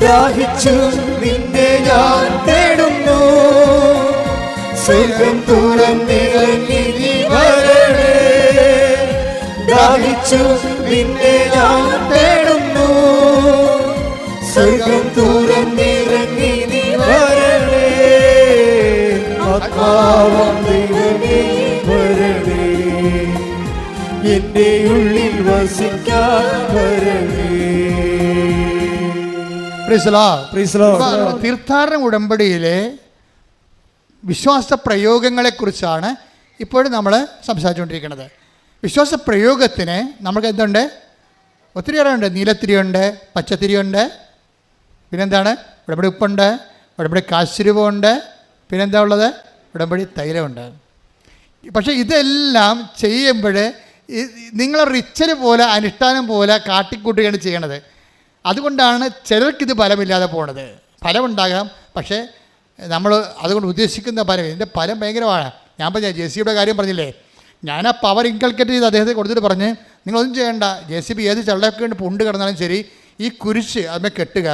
ദാഹിച്ചു നിന്നെ ഞാൻ തേടുന്നു, സ്വർഗം തുറന്നിറങ്ങി നീ വരണേ. ദാഹിച്ചു നിന്നെ ഞാൻ തേടുന്നു, സ്വർഗം തുറന്നിറങ്ങി നീ വരണേ. ആത്മാവാം ദൈവമേ വരണേ, എന്റെ ഉള്ളിൽ വസിക്കാൻ വരണേ. തീർത്ഥാടന ഉടമ്പടിയിലെ വിശ്വാസ പ്രയോഗങ്ങളെക്കുറിച്ചാണ് ഇപ്പോഴും നമ്മൾ സംസാരിച്ചുകൊണ്ടിരിക്കുന്നത്. വിശ്വാസ പ്രയോഗത്തിന് നമുക്ക് എന്തുണ്ട്? ഒത്തിരി ഏറെയുണ്ട്. നീലത്തിരിയുണ്ട്, പച്ചത്തിരിയുണ്ട്, പിന്നെന്താണ്? ഉടമ്പടി ഉപ്പുണ്ട്, ഉടമ്പടി കാശുരൂപമുണ്ട്, പിന്നെന്താ ഉള്ളത്? ഉടമ്പടി തൈലമുണ്ട്. പക്ഷേ ഇതെല്ലാം ചെയ്യുമ്പോൾ നിങ്ങൾ റിച്വൽ പോലെ അനുഷ്ഠാനം പോലെ കാട്ടിക്കൂട്ടുകയാണ് ചെയ്യണത്. അതുകൊണ്ടാണ് ചിലർക്കിത് ഫലമില്ലാതെ പോണത്. ഫലമുണ്ടാകാം, പക്ഷേ നമ്മൾ അതുകൊണ്ട് ഉദ്ദേശിക്കുന്ന ഫലം, ഇതിൻ്റെ ഫലം ഭയങ്കരമാണ്. ഞാൻ പറഞ്ഞ JCB കാര്യം പറഞ്ഞില്ലേ, ഞാൻ ആ പവർ ഇൻകൾക്കേറ്റ് ചെയ്ത് അദ്ദേഹത്തെ കൊടുത്തിട്ട് പറഞ്ഞ് നിങ്ങളൊന്നും ചെയ്യേണ്ട, JCB ഏത് ചള്ളയൊക്കെ കൊണ്ട് പുണ്ട് കിടന്നാലും ശരി, ഈ കുരിശ് അതിനെ കെട്ടുക,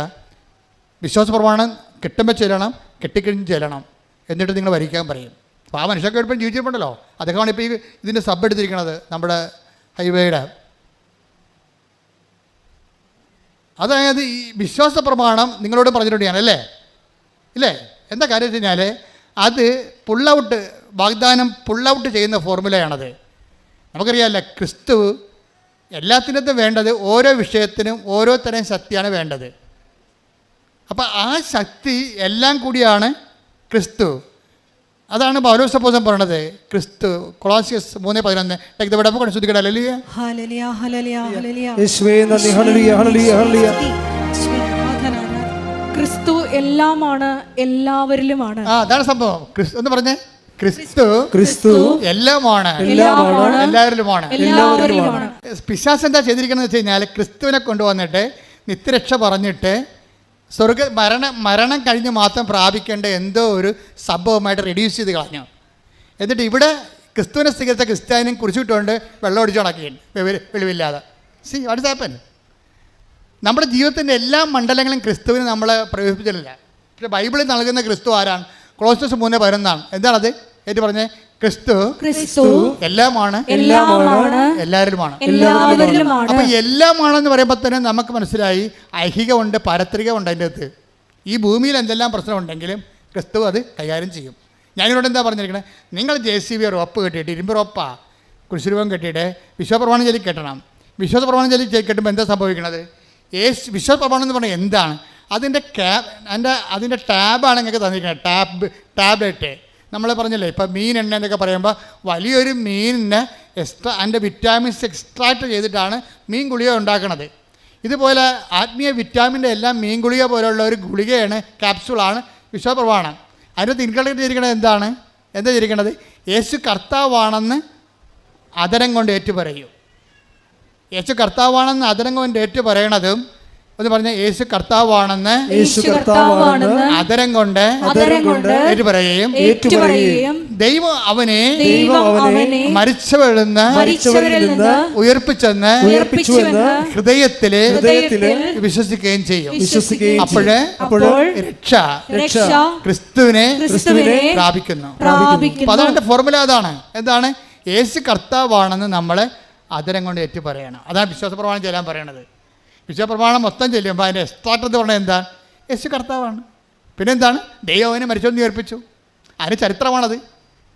വിശ്വാസ പ്രമാണം കെട്ടുമ്പോൾ ചെല്ലണം, കെട്ടിക്കഴിഞ്ഞ് ചെല്ലണം, എന്നിട്ട് നിങ്ങൾ വരിക്കാൻ പറയും. അപ്പോൾ ആ മനുഷ്യർക്ക് എപ്പോഴും ജീവിച്ചിട്ടുണ്ടല്ലോ. അദ്ദേഹമാണ് ഇപ്പോൾ ഈ ഇതിൻ്റെ സബ് എടുത്തിരിക്കുന്നത്, നമ്മുടെ ഹൈവേയുടെ. അതായത് ഈ വിശ്വാസ പ്രമാണം നിങ്ങളോട് പറഞ്ഞിട്ടുണ്ട് ഞാൻ, അല്ലേ? ഇല്ലേ? എന്താ കാര്യം വെച്ച് കഴിഞ്ഞാൽ അത് പുള്ളൗട്ട്, വാഗ്ദാനം പുള്ളൗട്ട് ചെയ്യുന്ന ഫോർമുലയാണത്. നമുക്കറിയാമല്ലോ, ക്രിസ്തു എല്ലാത്തിനകത്തും വേണ്ടത് ഓരോ വിഷയത്തിനും ഓരോ തരം ശക്തിയാണ് വേണ്ടത്. അപ്പോൾ ആ ശക്തി എല്ലാം കൂടിയാണ് ക്രിസ്തു. അതാണ് പൗലോസ് അപ്പോസ്തലൻ പറയണത്. ക്രിസ്തു കൊളോസ്യസ് 3:11 ശ്രദ്ധിക്കട്ടെ. ഹല്ലേലൂയ ഹല്ലേലൂയ ഹല്ലേലൂയ യേശുവേ നന്ദി. ഹല്ലേലൂയ ഹല്ലേലൂയ ഹല്ലേലൂയ. ക്രിസ്തു എല്ലാമാണ്, എല്ലാവരിലുമാണ്. അതാണ് സംഭവം. ക്രിസ്തു എന്ന് പറഞ്ഞേ, ക്രിസ്തു എല്ലാമാണ്, എല്ലാവരിലുമാണ്. പിശാച് എന്താ ചെയ്തിരിക്കണമെന്ന് വെച്ച് കഴിഞ്ഞാൽ ക്രിസ്തുവിനെ കൊണ്ടുവന്നിട്ട് നിത്യരക്ഷ പറഞ്ഞിട്ട് മരണം കഴിഞ്ഞ് മാത്രം പ്രാപിക്കേണ്ട എന്തോ ഒരു സംഭവമായിട്ട് റെഡ്യൂസ് ചെയ്ത് കളഞ്ഞു. എന്നിട്ട് ഇവിടെ ക്രിസ്തുവിനെ സ്വീകരിച്ച ക്രിസ്ത്യാനിയും കുറിച്ചിട്ടുകൊണ്ട് വെള്ളം ഒടിച്ചു നടക്കുകയാണ് വെളിവില്ലാതെ. See what is happen? നമ്മുടെ ജീവിതത്തിൻ്റെ എല്ലാ മണ്ഡലങ്ങളും ക്രിസ്തുവിന് നമ്മളെ പ്രവേശിപ്പിച്ചിട്ടില്ല. പക്ഷേ ബൈബിളിൽ നൽകുന്ന ക്രിസ്തു ആരാണ്? കൊളോസ്യസ് 3:11 എന്താണത്? ഏറ്റു പറഞ്ഞേ, ക്രിസ്തു എല്ലാമാണ്, എല്ലാവരിലുമാണ്. അപ്പൊ എല്ലാമാണെന്ന് പറയുമ്പോൾ തന്നെ നമുക്ക് മനസ്സിലായി ഐഹികമുണ്ട്, പാരത്രികമുണ്ട്. അതിൻ്റെ അകത്ത് ഈ ഭൂമിയിൽ എന്തെല്ലാം പ്രശ്നമുണ്ടെങ്കിലും ക്രിസ്തു അത് കൈകാര്യം ചെയ്യും. ഞാനിവിടെ എന്താ പറഞ്ഞിരിക്കണേ, നിങ്ങൾ JCB റോപ്പ് കെട്ടിയിട്ട്, ഇരുമ്പ് റോപ്പാ കുരിശുരൂപം കെട്ടിയിട്ട് വിശ്വപ്രമാണം ചൊല്ലി കെട്ടണം. വിശ്വാസ പ്രമാണം ചൊല്ലി കെട്ടുമ്പോൾ എന്താ സംഭവിക്കണത്? വിശ്വാസ പ്രമാണം എന്ന് പറഞ്ഞാൽ എന്താണ്? അതിൻ്റെ ടാബാണ് നിങ്ങൾക്ക് തന്നിരിക്കുന്നത്. ടാബ്ലറ്റ് നമ്മൾ പറഞ്ഞില്ലേ, ഇപ്പോൾ മീൻ എണ്ണ എന്നൊക്കെ പറയുമ്പോൾ വലിയൊരു മീനിന് അതിൻ്റെ വിറ്റാമിൻസ് എക്സ്ട്രാക്ട് ചെയ്തിട്ടാണ് മീൻ ഗുളിക ഉണ്ടാക്കുന്നത്. ഇതുപോലെ ആത്മീയ വിറ്റാമിൻ്റെ എല്ലാം മീൻ ഗുളിക പോലുള്ള ഒരു ഗുളികയാണ്, ക്യാപ്സ്യൂളാണ് വിശ്വാസ പ്രമാണം. അതിനകത്ത് ഇൻകൾക്കേറ്റ് ചെയ്തിരിക്കുന്നത് എന്താ ചെയ്തിരിക്കുന്നത്? യേശു കർത്താവാണെന്ന് അതരം കൊണ്ട് ഏറ്റുപറയൂ. യേശു കർത്താവാണെന്ന് അതരം കൊണ്ട് ഏറ്റുപറയണതും എന്ന് പറഞ്ഞ യേശു കർത്താവാണെന്ന് അതരം കൊണ്ട് ഏറ്റുപറയുകയും ദൈവം അവനെ മരിച്ചവരിൽ നിന്ന് ഉയർപ്പിച്ചെന്ന് ഹൃദയത്തില് വിശ്വസിക്കുകയും ചെയ്യും. അപ്പോൾ രക്ഷ ക്രിസ്തുവിനെ പ്രാപിക്കുന്നു. അപ്പൊ അതാണ് ഫോർമുല. എന്താണ്? യേശു കർത്താവാണെന്ന് നമ്മൾ അതരം കൊണ്ട് ഏറ്റു പറയണം. അതാണ് വിശ്വാസ പ്രമാണം ചെല്ലാൻ പറയണത്. വിശ്വപ്രമാണം മൊത്തം ചെല്ലുമ്പോൾ അതിൻ്റെ എക്സ്ട്രാക്ട് പറഞ്ഞാൽ എന്താണ്? യേശു കർത്താവാണ്. പിന്നെന്താണ്? ദൈവം അവനെ മരിച്ചൊന്ന് ഉയർപ്പിച്ചു. അതിന് ചരിത്രമാണത്.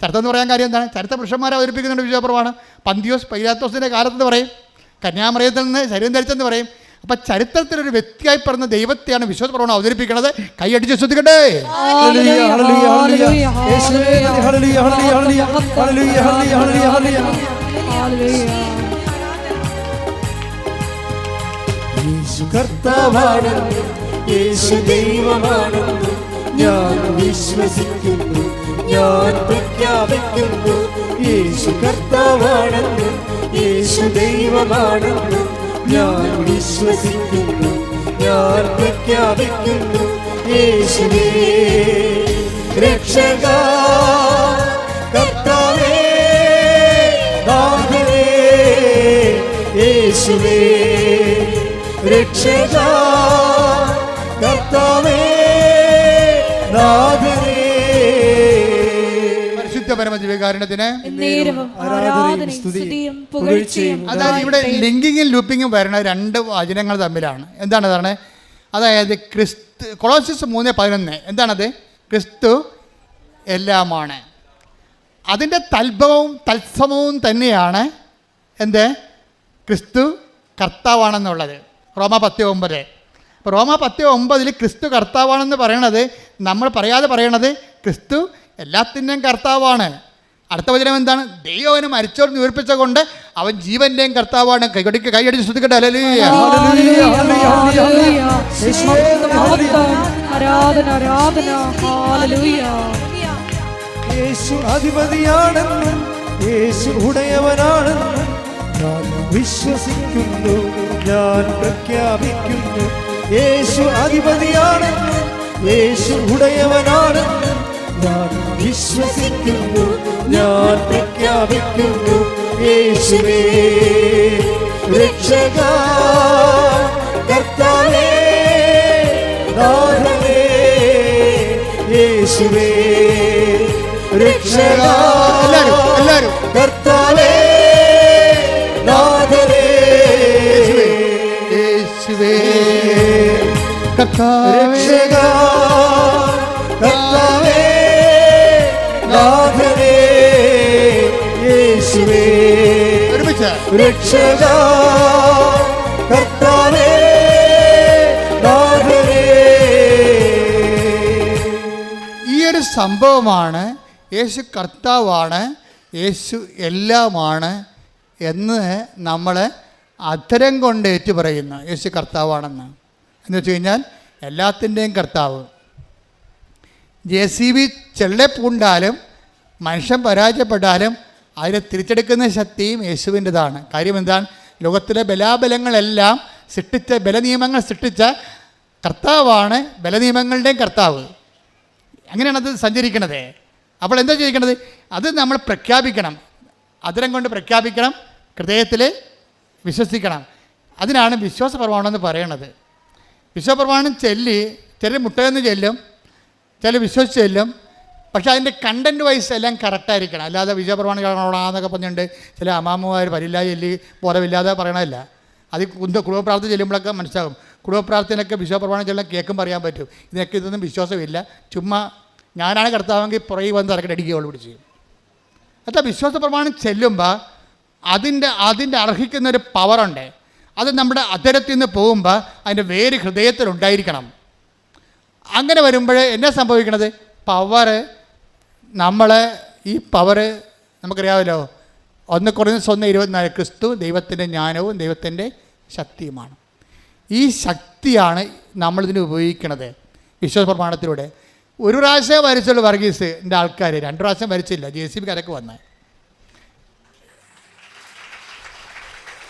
ചരിത്രം എന്ന് പറയാൻ കാര്യം എന്താണ്? ചരിത്ര പുരുഷന്മാരെ അവതരിപ്പിക്കുന്നുണ്ട് വിശ്വപ്രമാണം. പന്തിയോസ് പൈലാത്തോസിൻ്റെ കാലത്തെന്ന് പറയും, കന്യാമറിയത്തിൽ നിന്ന് ശരീരം ധരിച്ചെന്ന് പറയും. അപ്പം ചരിത്രത്തിലൊരു വ്യക്തിയായി പറഞ്ഞ ദൈവത്തെയാണ് വിശ്വാസ പ്രമാണം അവതരിപ്പിക്കുന്നത്. കൈയടിച്ച് ശ്രദ്ധിക്കട്ടെ. യേശു കർത്താവാണെന്ന്, യേശു ദൈവമാണെന്ന് ഞാൻ വിശ്വസിക്കുന്നു, ഞാൻ പ്രഖ്യാപിക്കുന്നു. യേശു കർത്താവാണെന്ന്, യേശു ദൈവമാണെന്ന് ഞാൻ വിശ്വസിക്കുന്നു, ഞാൻ പ്രഖ്യാപിക്കുന്നു. യേശുവേ രക്ഷക, കർത്താവേ നാഥനേ, യേശുവേ രക്ഷക, പരമദിവ്യകാരുണ്യത്തിന് നേരവും ആരാധനയും സ്തുതിയും പുകഴ്ചയും അതായത് ഇവിടെ ലിങ്കിങ്ങും ലൂപ്പിങ്ങും വരുന്ന രണ്ട് വചനങ്ങൾ തമ്മിലാണ്. അതാണ് അതായത് ക്രിസ്തു, കൊളോസ്യസ് 3:11 എന്താണത്? ക്രിസ്തു എല്ലാമാണ്. അതിൻ്റെ തത്സമവും തന്നെയാണ് എന്ത്? ക്രിസ്തു കർത്താവാണെന്നുള്ളത്. റോമ 10:9. അപ്പോൾ റോമ 10:9 ക്രിസ്തു കർത്താവാണെന്ന് പറയണത് നമ്മൾ പറയാതെ പറയണത് ക്രിസ്തു എല്ലാത്തിൻ്റെയും കർത്താവാണ്. അടുത്ത വചനം എന്താണ്? ദൈവം അവന് മരിച്ചോർന്ന് ഉയർപ്പിച്ച കൊണ്ട് അവൻ ജീവന്റെയും കർത്താവാണ്. കൈയടിച്ച് ശ്രദ്ധിക്കട്ടെ. ഹല്ലേലൂയ. യേശു അധിപതിയാണെന്നും യേശു ഉടയവനാണെന്നും ഞാൻ വിശ്വസിക്കുന്നു, ഞാൻ പ്രഖ്യാപിക്കുന്നു. യേശു അധിപതിയാണെന്നും യേശു ഉടയവനാണെന്നും ഞാൻ വിശ്വസിക്കുന്നു, ഞാൻ പ്രഖ്യാപിക്കുന്നു. യേശുവേ രക്ഷക കർത്താവേ നാഥനേ, യേശുവേ രക്ഷക എല്ലാവരും കർത്താവേ നാഥനേ, യേശുവേ രക്ഷക കർത്താവേ നാഥനേ, യേശുവേ രക്ഷക കർത്താവേ നാഥനേ. ഈ ഒരു സംഭവമാണ് യേശു കർത്താവാണ്, യേശു എല്ലാമാണ് എന്ന് നമ്മൾ അധരം കൊണ്ട് ഏറ്റുപറയുന്നു. യേശു കർത്താവാണെന്ന് എന്ന് വെച്ച് കഴിഞ്ഞാൽ എല്ലാത്തിൻ്റെയും കർത്താവ്. JCB ചെള്ളപ്പൂണ്ടാലും മനുഷ്യൻ പരാജയപ്പെട്ടാലും അതിനെ തിരിച്ചെടുക്കുന്ന ശക്തിയും യേശുവിൻ്റെതാണ്. കാര്യം എന്താണ്? ലോകത്തിലെ ബലാബലങ്ങളെല്ലാം ബലനിയമങ്ങൾ സൃഷ്ടിച്ച കർത്താവാണ് ബലനിയമങ്ങളുടെയും കർത്താവ്. അങ്ങനെയാണത് സഞ്ചരിക്കണത്. അപ്പോൾ എന്താ ചെയ്യിക്കണത്? അത് നമ്മൾ പ്രഖ്യാപിക്കണം, അതിരം കൊണ്ട് പ്രഖ്യാപിക്കണം, ഹൃദയത്തിൽ വിശ്വസിക്കണം. അതിനാണ് വിശ്വാസ പ്രമാണം എന്ന് പറയണത്. വിശ്വാസ പ്രമാണം ചൊല്ലി ചിലർ മുട്ടയെന്ന് ചെല്ലും, ചില വിശ്വസിച്ച് ചെല്ലും. പക്ഷേ അതിൻ്റെ കണ്ടൻറ്റ് വൈസ് എല്ലാം കറക്റ്റായിരിക്കണം. അല്ലാതെ വിശ്വാസപ്രമാണം കാണണമെന്നൊക്കെ പറഞ്ഞിട്ടുണ്ട് ചില അമ്മാമ്മമാർ പരില്ലാതെ ചൊല്ലി ബോധമില്ലാതെ പറയണമല്ല. അത് കുടുംബപ്രാർത്ഥന ചെല്ലുമ്പോഴൊക്കെ മനസ്സിലാകും. കുടുംബപ്രാർത്ഥനയൊക്കെ വിശ്വാസപ്രമാണം ചെല്ലാൻ കേൾക്കും പറയാൻ പറ്റും. ഇതൊന്നും വിശ്വാസമില്ല, ചുമ്മാ ഞാനാണ് കർത്താവെങ്കിൽ പുറകെ വന്ന് തലക്കടിക്കുകയുള്ളൂ പിടിച്ച്. അത്ര വിശ്വാസ പ്രമാണം ചെല്ലുമ്പോൾ അതിൻ്റെ അർഹിക്കുന്നൊരു പവറുണ്ട്. അത് നമ്മുടെ അധരത്തിൽ നിന്ന് പോകുമ്പോൾ അതിൻ്റെ വേര് ഹൃദയത്തിലുണ്ടായിരിക്കണം. അങ്ങനെ വരുമ്പോൾ എന്നാ സംഭവിക്കണത്? ഈ പവറ് നമുക്കറിയാമല്ലോ. 1 Corinthians 1:24 ക്രിസ്തു ദൈവത്തിൻ്റെ ജ്ഞാനവും ദൈവത്തിൻ്റെ ശക്തിയുമാണ്. ഈ ശക്തിയാണ് നമ്മളിതിന് ഉപയോഗിക്കണത് വിശ്വാസ പ്രമാണത്തിലൂടെ. ഒരു പ്രാവശ്യം വരച്ചുള്ളൂ വർഗീസിൻ്റെ ആൾക്കാർ, 2 പ്രാവശ്യം വരച്ചില്ല. JCB കരക്ക് വന്ന്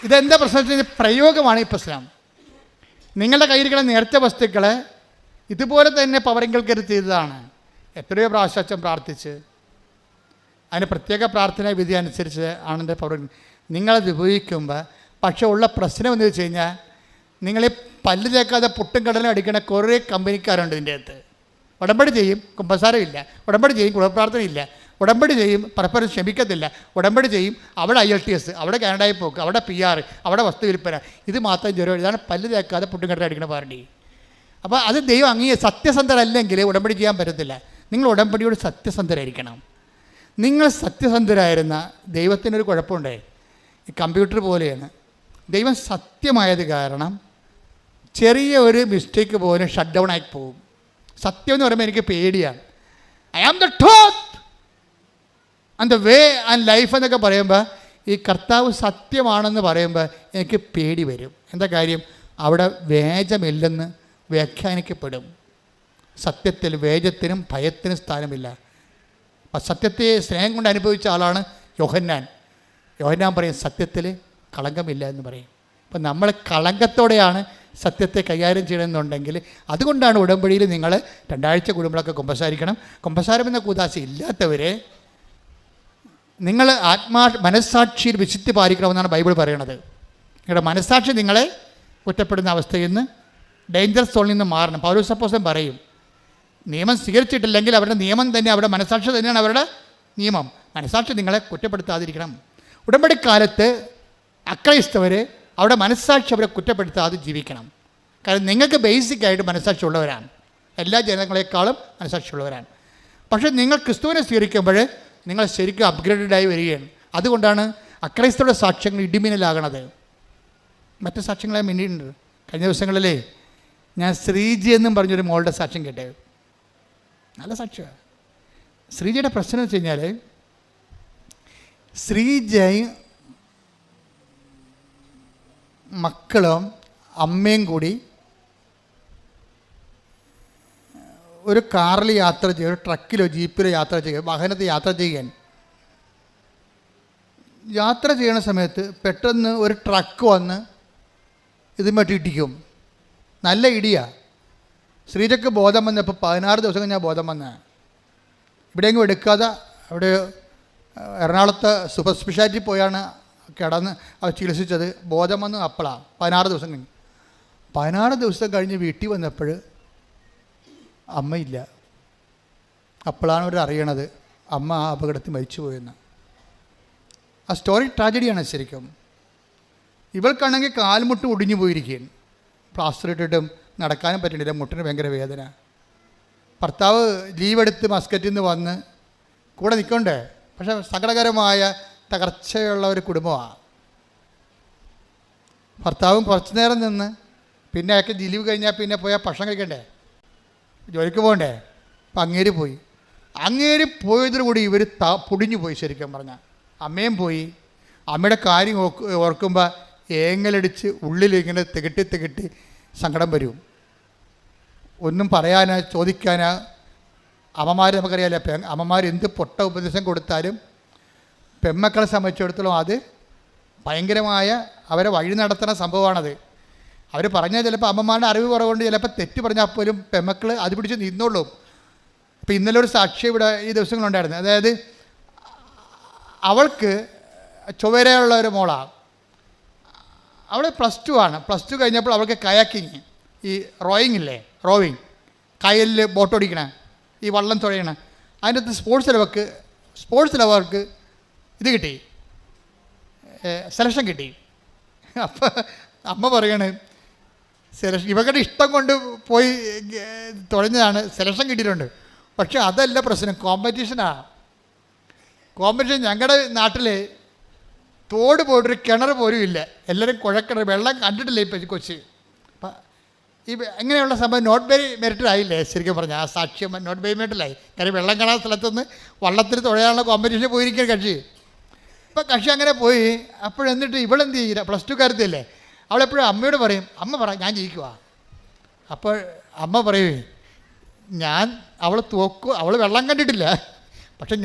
ഇതെന്താ പ്രശ്നം? പ്രയോഗമാണ് ഈ പ്രശ്നം. നിങ്ങളുടെ കയ്യിരിക്കുന്ന നേർച്ച വസ്തുക്കളെ ഇതുപോലെ തന്നെ പവറിങ്കൽക്കരുത് ചെയ്തതാണ്. എത്രയോ പ്രാവശ്യം അച്ഛൻ പ്രാർത്ഥിച്ച് അതിന് പ്രത്യേക പ്രാർത്ഥന വിധി അനുസരിച്ച് ആണ് എൻ്റെ പവർ. നിങ്ങളത് ഉപയോഗിക്കുമ്പോൾ പക്ഷേ ഉള്ള പ്രശ്നം എന്ന് വെച്ച് കഴിഞ്ഞാൽ നിങ്ങളീ പല്ല് തേക്കാതെ പുട്ടും കടലും അടിക്കുന്ന കുറേ കമ്പനിക്കാരുണ്ട് ഇതിൻ്റെ അകത്ത്. ഉടമ്പടി ചെയ്യും, കുമ്പസാരമില്ല. ഉടമ്പടി ചെയ്യും, കുടുംബപ്രാർത്ഥനയില്ല. ഉടമ്പടി ചെയ്യും, പരസ്പരം ക്ഷമിക്കത്തില്ല. ഉടമ്പടി ചെയ്യും, അവിടെ IELTS, അവിടെ കാനഡയിൽ പോക്ക്, അവിടെ PR, അവിടെ വസ്തു വിൽപ്പന. ഇത് മാത്രം ജ്വരം. ഇതാണ് പല്ല് തേക്കാതെ പുട്ടും കടലും അടിക്കുന്ന പാർട്ടി. അപ്പോൾ അത് ദൈവം സത്യസന്ധരല്ലെങ്കിൽ ഉടമ്പടി ചെയ്യാൻ പറ്റത്തില്ല. നിങ്ങൾ ഉടമ്പടിയോട് സത്യസന്ധരായിരിക്കണം. നിങ്ങൾ സത്യസന്ധരായിരുന്ന ദൈവത്തിനൊരു കുഴപ്പമുണ്ടേ. ഈ കമ്പ്യൂട്ടർ പോലെയാണ്. ദൈവം സത്യമായത് കാരണം ചെറിയ ഒരു മിസ്റ്റേക്ക് പോലും ഷട്ട് ഡൗൺ ആയി പോകും. സത്യം എന്ന് പറയുമ്പോൾ എനിക്ക് പേടിയാണ്. I am the truth and the way and life എന്നൊക്കെ പറയുമ്പോൾ ഈ കർത്താവ് സത്യമാണെന്ന് പറയുമ്പോൾ എനിക്ക് പേടി വരും. എന്താ കാര്യം? അവിടെ വേജമില്ലെന്ന് വ്യാഖ്യാനിക്കപ്പെടും. സത്യത്തിൽ വേജത്തിനും ഭയത്തിനും സ്ഥാനമില്ല. അപ്പം സത്യത്തെ സ്നേഹം കൊണ്ട് അനുഭവിച്ച ആളാണ് യോഹന്നാൻ. പറയും സത്യത്തിൽ കളങ്കമില്ല എന്ന് പറയും. അപ്പം നമ്മൾ കളങ്കത്തോടെയാണ് സത്യത്തെ കൈകാര്യം ചെയ്യണമെന്നുണ്ടെങ്കിൽ അതുകൊണ്ടാണ് ഉടമ്പടിയിൽ നിങ്ങൾ 2 ആഴ്ച കൂടുമ്പോഴൊക്കെ കുമ്പസാരിക്കണം. കുമ്പസാരം എന്ന കൂദാശ ഇല്ലാത്തവരെ നിങ്ങൾ മനസ്സാക്ഷിയിൽ വിശുദ്ധി പാലിക്കണമെന്നാണ് ബൈബിൾ പറയണത്. നിങ്ങളുടെ മനസ്സാക്ഷി നിങ്ങളെ കുറ്റപ്പെടുന്ന അവസ്ഥയിൽ നിന്ന്, ഡേഞ്ചർ സോണിൽ നിന്ന് മാറണം. പൗലോസ് അപ്പോസ്തലൻ പറയും, നിയമം സ്വീകരിച്ചിട്ടില്ലെങ്കിൽ അവരുടെ നിയമം തന്നെ, അവരുടെ മനസ്സാക്ഷി തന്നെയാണ് അവരുടെ നിയമം. മനസ്സാക്ഷി നിങ്ങളെ കുറ്റപ്പെടുത്താതിരിക്കണം. ഉടമ്പടിക്കാലത്ത് അക്രൈസ്തവർ അവിടെ മനസ്സാക്ഷി അവരെ കുറ്റപ്പെടുത്താതെ ജീവിക്കണം. കാരണം നിങ്ങൾക്ക് ബേസിക്കായിട്ട് മനസ്സാക്ഷി ഉള്ളവരാണ്, എല്ലാ ജനങ്ങളെക്കാളും മനസ്സാക്ഷി ഉള്ളവരാണ്. പക്ഷേ നിങ്ങൾ ക്രിസ്തുവിനെ സ്വീകരിക്കുമ്പോൾ നിങ്ങൾ ശരിക്കും അപ്ഗ്രേഡഡായി വരികയാണ്. അതുകൊണ്ടാണ് അക്രൈസ്തവരുടെ സാക്ഷ്യങ്ങൾ ഇടിമിന്നലാകണത്. മറ്റ് സാക്ഷ്യങ്ങളെ മിന്നിട്ടുണ്ട്. കഴിഞ്ഞ ദിവസങ്ങളിലേ ഞാൻ ശ്രീജി എന്നും പറഞ്ഞൊരു മോളുടെ സാക്ഷ്യം കേട്ടേ. നല്ല സാക്ഷ്യമാണ്. ശ്രീജിയുടെ പ്രശ്നം എന്ന് വെച്ച് കഴിഞ്ഞാൽ ശ്രീജയും മക്കളും അമ്മയും കൂടി ഒരു കാറിൽ യാത്ര ചെയ്യുക, ഒരു ട്രക്കിലോ ജീപ്പിലോ യാത്ര ചെയ്യുക, വാഹനത്തിൽ യാത്ര ചെയ്യാൻ യാത്ര ചെയ്യുന്ന സമയത്ത് പെട്ടെന്ന് ഒരു ട്രക്ക് വന്ന് ഇതുമായിട്ട് ഇടിക്കും. നല്ല ഇടിയാണ്. ശ്രീജയ്ക്ക് ബോധം വന്നപ്പോൾ 16 ദിവസം കഴിഞ്ഞാൽ ബോധം വന്ന. ഇവിടെയെങ്കിലും എടുക്കാതെ അവിടെ എറണാകുളത്ത് സൂപ്പർ സ്പെഷ്യാലിറ്റി പോയാണ് കിടന്ന് അവർ ചികിത്സിച്ചത്. ബോധം വന്ന് അപ്പോഴാണ് 16 ദിവസം കഴിഞ്ഞ്. 16 ദിവസം കഴിഞ്ഞ് വീട്ടിൽ വന്നപ്പോൾ അമ്മയില്ല. അപ്പോഴാണ് അവർ അറിയണത് അമ്മ ആ അപകടത്തിൽ മരിച്ചു പോയെന്ന്. ആ സ്റ്റോറി ട്രാജഡിയാണ് ശരിക്കും. ഇവൾക്കാണെങ്കിൽ കാൽമുട്ട് ഒടിഞ്ഞു പോയിരിക്കുകയാണ്. പ്ലാസ്റ്റർ ഇട്ടിട്ടും നടക്കാനും പറ്റുന്നില്ല, മുട്ടിന് ഭയങ്കര വേദന. ഭർത്താവ് ലീവെടുത്ത് മസ്കറ്റിൽ നിന്ന് വന്ന് കൂടെ നിൽക്കണ്ടേ. പക്ഷേ സങ്കടകരമായ തകർച്ചയുള്ള ഒരു കുടുംബമാണ്. ഭർത്താവും കുറച്ച് നേരം നിന്ന് പിന്നെ അയാൾക്ക് ലീവ് കഴിഞ്ഞാൽ പിന്നെ പോയാൽ ഭക്ഷണം കഴിക്കണ്ടേ, ജോലിക്ക് പോകണ്ടേ. അപ്പം അങ്ങേര് പോയി. അങ്ങേര് പോയതോടുകൂടി ഇവർ പൊടിഞ്ഞു പോയി. ശരിക്കും പറഞ്ഞാൽ അമ്മയും പോയി. അമ്മയുടെ കാര്യം ഓർക്കുമ്പോൾ ഏങ്ങലടിച്ച് ഉള്ളിലിങ്ങനെ തികട്ടി സങ്കടം വരും. ഒന്നും പറയാനോ ചോദിക്കാനോ. അമ്മമാർ നമുക്കറിയാമല്ലോ, അമ്മമാർ എന്ത് പൊട്ട ഉപദേശം കൊടുത്താലും പെമ്മക്കളെ സംബന്ധിച്ചിടത്തോളം അത് ഭയങ്കരമായ അവരെ വഴി നടത്തുന്ന സംഭവമാണത്. അവർ പറഞ്ഞാൽ ചിലപ്പോൾ അമ്മമാരുടെ അറിവ് കുറവുകൊണ്ട് ചിലപ്പോൾ തെറ്റ് പറഞ്ഞാൽ പോലും പെമ്മക്കൾ അത് പിടിച്ച് നിന്നോളും. ഇപ്പോൾ ഇന്നലെ ഒരു സാക്ഷി ഇവിടെ ഈ ദിവസങ്ങളുണ്ടായിരുന്നു. അതായത് അവൾക്ക് ചൊവ്വരയുള്ള ഒരു മോളാണ്. അവൾ +2 ആണ്. +2 കഴിഞ്ഞപ്പോൾ അവൾക്ക് കയാക്കിങ്, ഈ റോയിങ് ഇല്ലേ, റോവിങ്, കയലിൽ ബോട്ടോടിക്കണ, ഈ വള്ളം തുഴയണ, അതിൻ്റെ അകത്ത് സ്പോർട്സിൽ അവർക്ക് ഇത് കിട്ടി, സെലക്ഷൻ കിട്ടി. അപ്പം അമ്മ പറയണേ, സെലക്ഷൻ ഇവരുടെ ഇഷ്ടം കൊണ്ട് പോയി തുഴഞ്ഞതാണ്, സെലക്ഷൻ കിട്ടിയിട്ടുണ്ട്. പക്ഷെ അതല്ല പ്രശ്നം, കോമ്പറ്റീഷനാണ്. കോമ്പറ്റീഷൻ ഞങ്ങളുടെ നാട്ടിൽ തോട് പോയിട്ടൊരു കിണർ പോലും ഇല്ല. എല്ലാവരും കുഴക്കിണർ, വെള്ളം കണ്ടിട്ടില്ല ഇപ്പം കൊച്ച്. അപ്പം ഈ അങ്ങനെയുള്ള സംഭവം നോട്ട് ബൈ മെറിറ്റഡ് ആയില്ലേ ശരിക്കും പറഞ്ഞാൽ. ആ സാക്ഷ്യം നോട്ട് ബൈ മെറിറ്റഡായി. കാര്യം വെള്ളം കാണാത്ത സ്ഥലത്തുനിന്ന് വള്ളത്തിൽ തുഴയാനുള്ള കോമ്പറ്റീഷൻ പോയിരിക്കാൻ കക്ഷി. ഇപ്പം കക്ഷി അങ്ങനെ പോയി. അപ്പോഴെന്നിട്ട് ഇവളെന്ത് ചെയ്യില്ല, +2 കാര്യത്തില്ലേ, അവളെപ്പോഴും അമ്മയോട് പറയും, അമ്മ പറ ഞാൻ ജയിക്കുക. അപ്പോൾ അമ്മ പറയേ, അവൾ തോക്കും, അവൾ വെള്ളം കണ്ടിട്ടില്ല, പക്ഷെ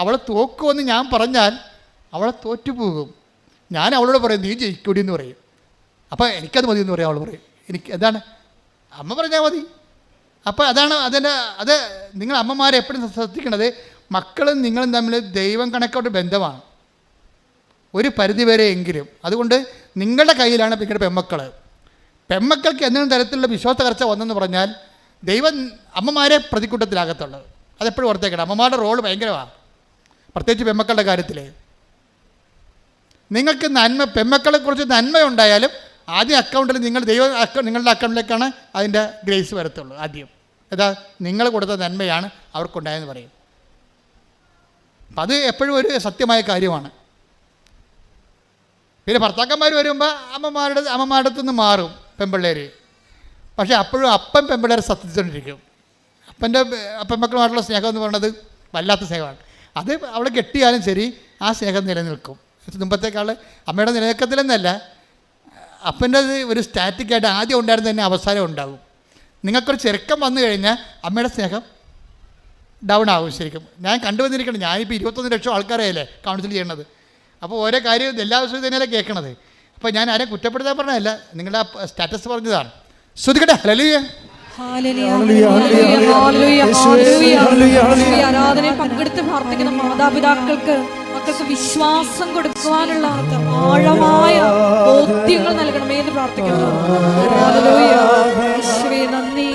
അവളെ തോക്കുമെന്ന് ഞാൻ പറഞ്ഞാൽ അവളെ തോറ്റുപോകും. ഞാൻ അവളോട് പറയും നീ ജയിക്കൂടി എന്ന് പറയും. അപ്പോൾ എനിക്കത് മതി എന്ന് പറയും. അവൾ പറയും എനിക്ക് എന്താണ് അമ്മ പറഞ്ഞാൽ മതി. അപ്പോൾ അത് നിങ്ങൾ അമ്മമാരെ എപ്പോഴും ശ്രദ്ധിക്കേണ്ടത്, മക്കളും നിങ്ങളും തമ്മിൽ ദൈവം കണക്കോട്ട് ബന്ധമാണ് ഒരു പരിധിവരെ എങ്കിലും. അതുകൊണ്ട് നിങ്ങളുടെ കയ്യിലാണ് നിങ്ങളുടെ പെമ്മക്കൾക്ക് എന്തെങ്കിലും തരത്തിലുള്ള വിശ്വാസ തകർച്ച വന്നെന്ന് പറഞ്ഞാൽ ദൈവം അമ്മമാരെ പ്രതിക്കൂട്ടത്തിലാകത്തുള്ളത്. അതെപ്പോഴും ഓർത്തേക്കണം. അമ്മമാരുടെ റോള് ഭയങ്കരമാണ്, പ്രത്യേകിച്ച് പെമ്മക്കളുടെ കാര്യത്തിൽ. നിങ്ങൾക്ക് പെമ്മക്കളെക്കുറിച്ച് നന്മയുണ്ടായാലും ആദ്യം അക്കൗണ്ടിൽ നിങ്ങളുടെ അക്കൗണ്ടിലേക്കാണ് അതിൻ്റെ ഗ്രേസ് വരത്തുള്ളൂ. ആദ്യം നിങ്ങൾ കൊടുത്ത നന്മയാണ് അവർക്കുണ്ടായെന്ന് പറയും. അപ്പം അത് എപ്പോഴും ഒരു സത്യമായ കാര്യമാണ്. പിന്നെ ഭർത്താക്കന്മാർ വരുമ്പോൾ അമ്മമാരുടെ അടുത്ത് നിന്ന് മാറും പെൺപിള്ളേർ. പക്ഷേ അപ്പോഴും അപ്പം പെൺപിള്ളേരെ സത്യത്തിക്കൊണ്ടിരിക്കും. പെൺമക്കളുമായിട്ടുള്ള സ്നേഹം എന്ന് പറയുന്നത് വല്ലാത്ത സ്നേഹമാണ്. അത് അവളെ കെട്ടിയാലും ശരി ആ സ്നേഹം നിലനിൽക്കും. മുമ്പത്തേക്കാൾ അമ്മയുടെ നിലനിൽക്കത്തിലെന്നല്ല, അപ്പൻ്റെ ഒരു സ്റ്റാറ്റിക്കായിട്ട് ആദ്യം ഉണ്ടായിരുന്ന തന്നെ അവസാനം ഉണ്ടാകും. നിങ്ങൾക്കൊരു ചെറുക്കം വന്നു കഴിഞ്ഞാൽ അമ്മയുടെ സ്നേഹം ഡൗൺ ആകും. ശരിക്കും ഞാൻ കണ്ടുവന്നിരിക്കണം. ഞാനിപ്പോൾ 21 ലക്ഷം ആൾക്കാരെയല്ലേ കൗൺസിൽ ചെയ്യണത്. അപ്പോൾ ഓരോ കാര്യം എല്ലാ ദിവസവും തന്നെയല്ലേ കേൾക്കണത്. അപ്പോൾ ഞാൻ ആരെയും കുറ്റപ്പെടുത്താൻ പറഞ്ഞതല്ല, നിങ്ങളുടെ സ്റ്റാറ്റസ് പറഞ്ഞതാണ്. ശ്രദ്ധിക്കട്ടെ. ഹല്ലേലൂയ. ആരാധനയിൽ പങ്കെടുത്ത് പ്രാർത്ഥിക്കുന്ന മാതാപിതാക്കൾക്ക് മക്കൾക്ക് വിശ്വാസം കൊടുക്കുവാനുള്ള ആഴമായ ബോധ്യങ്ങൾ നൽകണമേ എന്ന് പ്രാർത്ഥിക്കുന്നു. നന്ദി.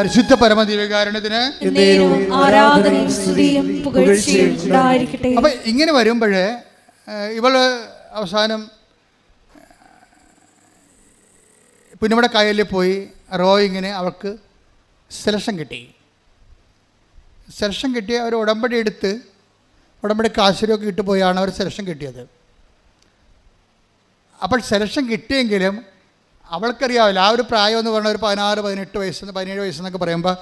പരിശുദ്ധ പരമദിവ്യകാരുണ്യത്തിന് എന്നേരവും ആരാധനയും സ്തുതിയും പുകഴ്ചയും ഉണ്ടായിരിക്കട്ടെ. അപ്പം ഇങ്ങനെ വരുമ്പോൾ ഇവള് അവസാനം പുന്നമട കായലിൽ പോയി റോയിങ്ങിന് അവൾക്ക് സെലക്ഷൻ കിട്ടി. സെലക്ഷൻ കിട്ടിയ അവർ ഉടമ്പടി എടുത്ത് ഉടമ്പടി കാശുരൊക്കെ ഇട്ട് പോയാണ് അവർ സെലക്ഷൻ കിട്ടിയത്. അപ്പോൾ സെലക്ഷൻ കിട്ടിയെങ്കിലും അവൾക്കറിയാവില്ല, ആ ഒരു പ്രായം എന്ന് പറഞ്ഞാൽ ഒരു 16, 18 വയസ്സ് 17 വയസ്സെന്നൊക്കെ പറയുമ്പോൾ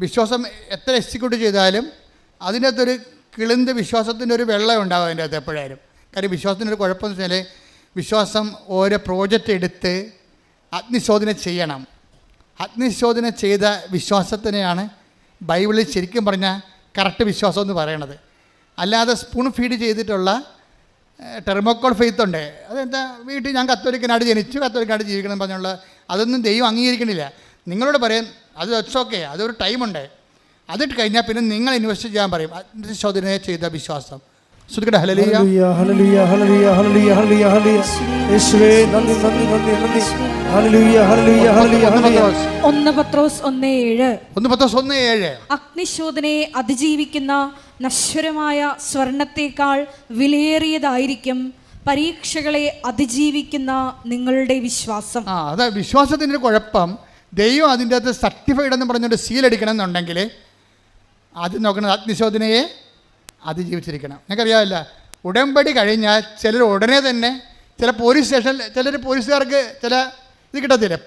വിശ്വാസം എത്ര എക്സിക്യൂട്ട് ചെയ്താലും അതിൻ്റെ അകത്തൊരു കിളിന്ത് വിശ്വാസത്തിൻ്റെ ഒരു വെള്ളം ഉണ്ടാവും അതിൻ്റെ അകത്ത് എപ്പോഴായാലും. കാര്യം വിശ്വാസത്തിൻ്റെ ഒരു കുഴപ്പമെന്ന് വെച്ചാൽ വിശ്വാസം ഓരോ പ്രോജക്റ്റ് എടുത്ത് അഗ്നിശോധന ചെയ്യണം. അഗ്നിശോധന ചെയ്ത വിശ്വാസത്തിനെയാണ് ബൈബിളിൽ ശരിക്കും പറഞ്ഞാൽ കറക്റ്റ് വിശ്വാസം എന്ന് പറയണത്. അല്ലാതെ സ്പൂൺ ഫീഡ് ചെയ്തിട്ടുള്ള ടെർമോക്കോൾ ഫെയ്ത്ത് ഉണ്ട്. അതെന്താ, വീട്ടിൽ ഞാൻ കത്തോലിക്കനായിട്ട് ജനിച്ചു, കത്തോലിക്കനായിട്ട് ജീവിക്കണം എന്ന് പറഞ്ഞുള്ള അതൊന്നും ദൈവം അംഗീകരിക്കണില്ല. നിങ്ങളോട് പറയും അത് ഇറ്റ്സ് ഓക്കെ, അതൊരു ടൈമുണ്ട്. അതിട്ട് കഴിഞ്ഞാൽ പിന്നെ നിങ്ങൾ ഇൻവെസ്റ്റ് ചെയ്യാൻ പറയും. അഗ്നിശോധന ചെയ്ത വിശ്വാസം. ശ്രുതിക്കട്ടെ ഹല്ലേലൂയ ഹല്ലേലൂയ ഹല്ലേലൂയ ഹല്ലേലൂയ ഹല്ലേലൂയ ഹല്ലേലൂയ. യേശുവേ നന്ദി നന്ദി നന്ദി നന്ദി. ഹല്ലേലൂയ ഹല്ലേലൂയ ഹല്ലേലൂയ ഹല്ലേലൂയ. 1 പത്രോസ് 1:7 അഗ്നിശോധനയെ അതിജീവിക്കുന്ന നശ്വരമായ സ്വർണത്തേക്കാൾ വിലയേറിയതായിരിക്കും പരീക്ഷകളെ അതിജീവിക്കുന്ന നിങ്ങളുടെ വിശ്വാസം. അതാ വിശ്വാസത്തിൻ്റെ കുഴപ്പം. ദൈവം അതിൻ്റെ അകത്ത് സർട്ടിഫൈഡ് എന്ന് പറഞ്ഞുകൊണ്ട് സീലടിക്കണം എന്നുണ്ടെങ്കിൽ അത് നോക്കണം, അഗ്നിശോധനയെ അതിജീവിച്ചിരിക്കണം. നിങ്ങൾക്കറിയാമല്ല, ഉടമ്പടി കഴിഞ്ഞാൽ ചിലർ ഉടനെ തന്നെ ചില പോലീസ് സ്റ്റേഷനിൽ ചിലർ പോലീസുകാർക്ക് ചില ഇത് കിട്ടത്തില്ലേ,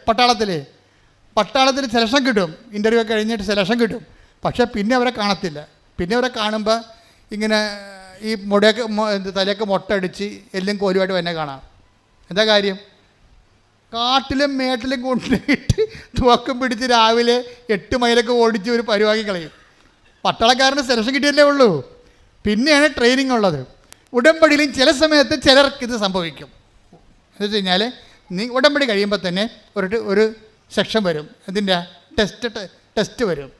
പട്ടാളത്തിൽ സെലക്ഷൻ കിട്ടും, ഇൻ്റർവ്യൂ ഒക്കെ കഴിഞ്ഞിട്ട് സെലക്ഷൻ കിട്ടും. പക്ഷേ പിന്നെ അവരെ കാണത്തില്ല. പിന്നെ അവരെ കാണുമ്പോൾ ഇങ്ങനെ ഈ തലയൊക്കെ മൊട്ടടിച്ച് എല്ലാം കോലുമായിട്ട് തന്നെ കാണാം. എന്താ കാര്യം? കാട്ടിലും മേട്ടിലും കൊണ്ടുപോയിട്ട് തുവക്കം പിടിച്ച് രാവിലെ 8 മൈലൊക്കെ ഓടിച്ച് ഒരു പരിവാക്കി കളയും. പട്ടാളക്കാരന് സെലക്ഷൻ കിട്ടിയല്ലേ ഉള്ളൂ. പിന്നെയാണ് ട്രെയിനിങ് ഉള്ളത്. ഉടമ്പടിയിലും ചില സമയത്ത് ചിലർക്ക് ഇത് സംഭവിക്കും. എന്ന് വെച്ച് കഴിഞ്ഞാൽ ഉടമ്പടി കഴിയുമ്പോൾ തന്നെ ഒരു സെക്ഷൻ വരും, ഇതിൻ്റെ ടെസ്റ്റ് വരും.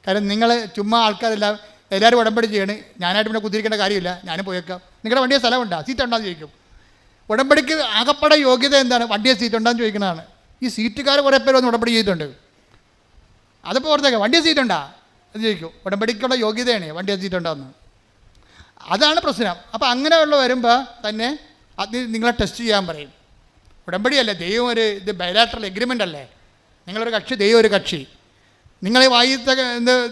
കാരണം നിങ്ങൾ ചുമ്മാ ആൾക്കാരെല്ലാം എല്ലാവരും ഉടമ്പടി ചെയ്യണേ, ഞാനായിട്ട് പിന്നെ കുത്തിരിക്കേണ്ട കാര്യമില്ല, ഞാനും പോയേക്കാം. നിങ്ങളുടെ വണ്ടിയെ സ്ഥലമുണ്ടോ, സീറ്റ് ഉണ്ടോയെന്ന് ചോദിക്കും. ഉടമ്പടിക്ക് ആകപ്പാടെ യോഗ്യത എന്താണ്? വണ്ടിയെ സീറ്റ് ഉണ്ടോയെന്ന് ചോദിക്കുന്നതാണ്. ഈ സീറ്റുകാർ കുറേ പേര് വന്ന് ഉടമ്പടി ചെയ്തിട്ടുണ്ട്. അതിപ്പോൾ ഓർത്തേക്കാം, വണ്ടിയെ സീറ്റ് ഉണ്ടോ എന്ന് ചോദിക്കും. ഉടമ്പടിക്കുള്ള യോഗ്യതയാണ് വണ്ടിയെ സീറ്റ് ഉണ്ടോയെന്ന്. അതാണ് പ്രശ്നം. അപ്പോൾ അങ്ങനെയുള്ള വരുമ്പോൾ തന്നെ അത് നിങ്ങളെ ടെസ്റ്റ് ചെയ്യാൻ പറയും. ഉടമ്പടിയല്ലേ, ദൈവം ഇത് ബയലാട്രൽ എഗ്രിമെൻ്റ് അല്ലേ. നിങ്ങളൊരു കക്ഷി, ദൈവം ഒരു കക്ഷി. നിങ്ങളെ വായിത്ത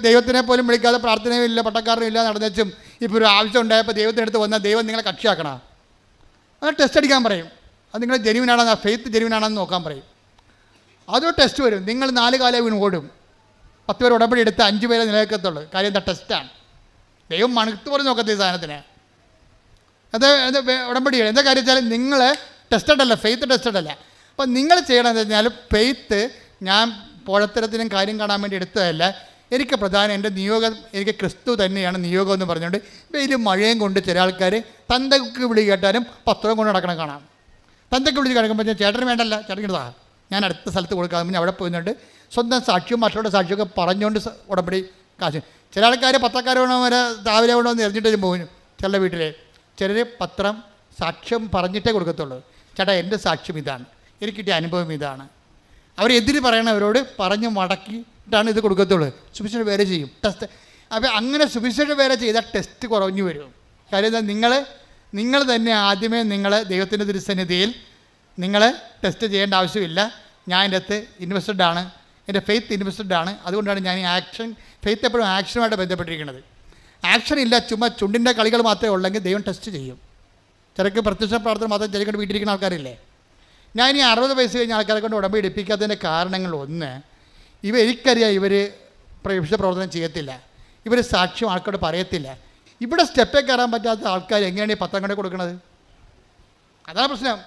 ദൈവത്തിനെ പോലും വിളിക്കാതെ പ്രാർത്ഥനയും ഇല്ല, പട്ടക്കാരനും ഇല്ല നടന്നേച്ചും ഇപ്പോൾ ഒരു ആവശ്യം ഉണ്ടായപ്പോൾ ദൈവത്തിനടുത്ത് വന്നാൽ ദൈവം നിങ്ങളെ കക്ഷിയാക്കണം. അത് ടെസ്റ്റ് അടിക്കാൻ പറയും. അത് നിങ്ങൾ ജെന്യുവിനാണെന്ന്, ഫെയ്ത്ത് ജെന്യുവിനാണെന്ന് നോക്കാൻ പറയും. അതൊരു ടെസ്റ്റ് വരും. നിങ്ങൾ 4 കാലം വീണ് ഓടും. 10 പേർ ഉടമ്പടി എടുത്ത് 5 പേരെ നിലനിൽക്കത്തുള്ളൂ. കാര്യം എന്താ? ടെസ്റ്റാണ്. ദൈവം മണുത്ത് പറഞ്ഞ് നോക്കത്തെ ഈ സാധനത്തിന്. അത് ഉടമ്പടിയാണ്. എന്താ കാര്യം വെച്ചാൽ നിങ്ങൾ ടെസ്റ്റഡ് അല്ല, ഫെയ്ത്ത് ടെസ്റ്റഡ് അല്ല. അപ്പം നിങ്ങൾ ചെയ്യണമെന്ന് വെച്ചാൽ ഫെയ്ത്ത് ഞാൻ പോഴത്തരത്തിനും കാര്യം കാണാൻ വേണ്ടി എടുത്തതല്ല. എനിക്ക് പ്രധാനം എൻ്റെ നിയോഗം, എനിക്ക് ക്രിസ്തു തന്നെയാണ് നിയോഗം എന്ന് പറഞ്ഞുകൊണ്ട് വെയിലും മഴയും കൊണ്ട് ചില ആൾക്കാർ തന്തയ്ക്ക് വിളി കേട്ടാലും പത്രവും കൊണ്ട് നടക്കണം കാണാം. തന്തയ്ക്ക് വിളിച്ച് കിടക്കുമ്പോൾ ചേട്ടന് വേണ്ടല്ല, ചേട്ടനിതാ ഞാൻ അടുത്ത സ്ഥലത്ത് കൊടുക്കാതെ അവിടെ പോയിട്ടുണ്ട് സ്വന്തം സാക്ഷ്യവും മറ്റുള്ള സാക്ഷിയൊക്കെ പറഞ്ഞുകൊണ്ട് ഉടമ്പടി കാശ്. ചില ആൾക്കാർ പത്രക്കാർ വേണം വരെ രാവിലെ വേണമെന്ന് എറിഞ്ഞിട്ട് പോകും. ചില വീട്ടിൽ ചിലർ പത്രം സാക്ഷ്യം പറഞ്ഞിട്ടേ കൊടുക്കത്തുള്ളൂ. ചേട്ടാ എൻ്റെ സാക്ഷ്യം ഇതാണ്, എനിക്ക് കിട്ടിയ അനുഭവം ഇതാണ്. അവരെതിര് പറയണവരോട് പറഞ്ഞ് മടക്കിയിട്ടാണ് ഇത് കൊടുക്കത്തുള്ളൂ. സുവിശേഷ വേറെ ചെയ്യും ടെസ്റ്റ്. അപ്പോൾ അങ്ങനെ സുവിശേഷ വേറെ ചെയ്താൽ ടെസ്റ്റ് കുറഞ്ഞു വരും. കാര്യം എന്താ? നിങ്ങൾ തന്നെ ആദ്യമേ നിങ്ങൾ ദൈവത്തിൻ്റെ തിരുസന്നിധിയിൽ നിങ്ങൾ ടെസ്റ്റ് ചെയ്യേണ്ട ആവശ്യമില്ല. ഞാൻ എൻ്റെ അകത്ത് ഇൻവെസ്റ്റഡ് ആണ്, എൻ്റെ ഫെയ്ത്ത് ഇൻവെസ്റ്റഡ് ആണ്. അതുകൊണ്ടാണ് ഞാൻ ഈ ഫെയ്ത്ത് എപ്പോഴും ആക്ഷനുമായിട്ട് ബന്ധപ്പെട്ടിരിക്കുന്നത്. ആക്ഷൻ ഇല്ല, ചുമ്മാ ചുണ്ടിൻ്റെ കളികൾ മാത്രമേ ഉള്ളെങ്കിൽ ദൈവം ടെസ്റ്റ് ചെയ്യും. ചിലക്ക് പ്രത്യക്ഷ പ്രാർത്ഥന മാത്രം ചിലക്കൊണ്ട് വീട്ടിലിരിക്കുന്ന ആൾക്കാരില്ലേ. ഞാൻ ഈ 60 വയസ്സ് കഴിഞ്ഞ ആൾക്കാരെ കൊണ്ട് ഉടമ്പടി എടുപ്പിക്കാത്തതിൻ്റെ കാരണങ്ങൾ ഒന്ന്, എനിക്കറിയാം ഇവർ വിശുദ്ധ പ്രവർത്തനം ചെയ്യത്തില്ല, ഇവർ സാക്ഷ്യം ആൾക്കാരോട് പറയത്തില്ല. ഇവിടെ സ്റ്റെപ്പേ കയറാൻ പറ്റാത്ത ആൾക്കാർ എങ്ങനെയാണ് ഈ പത്രം കൊണ്ട് കൊടുക്കുന്നത്? അതാണ് പ്രശ്നം.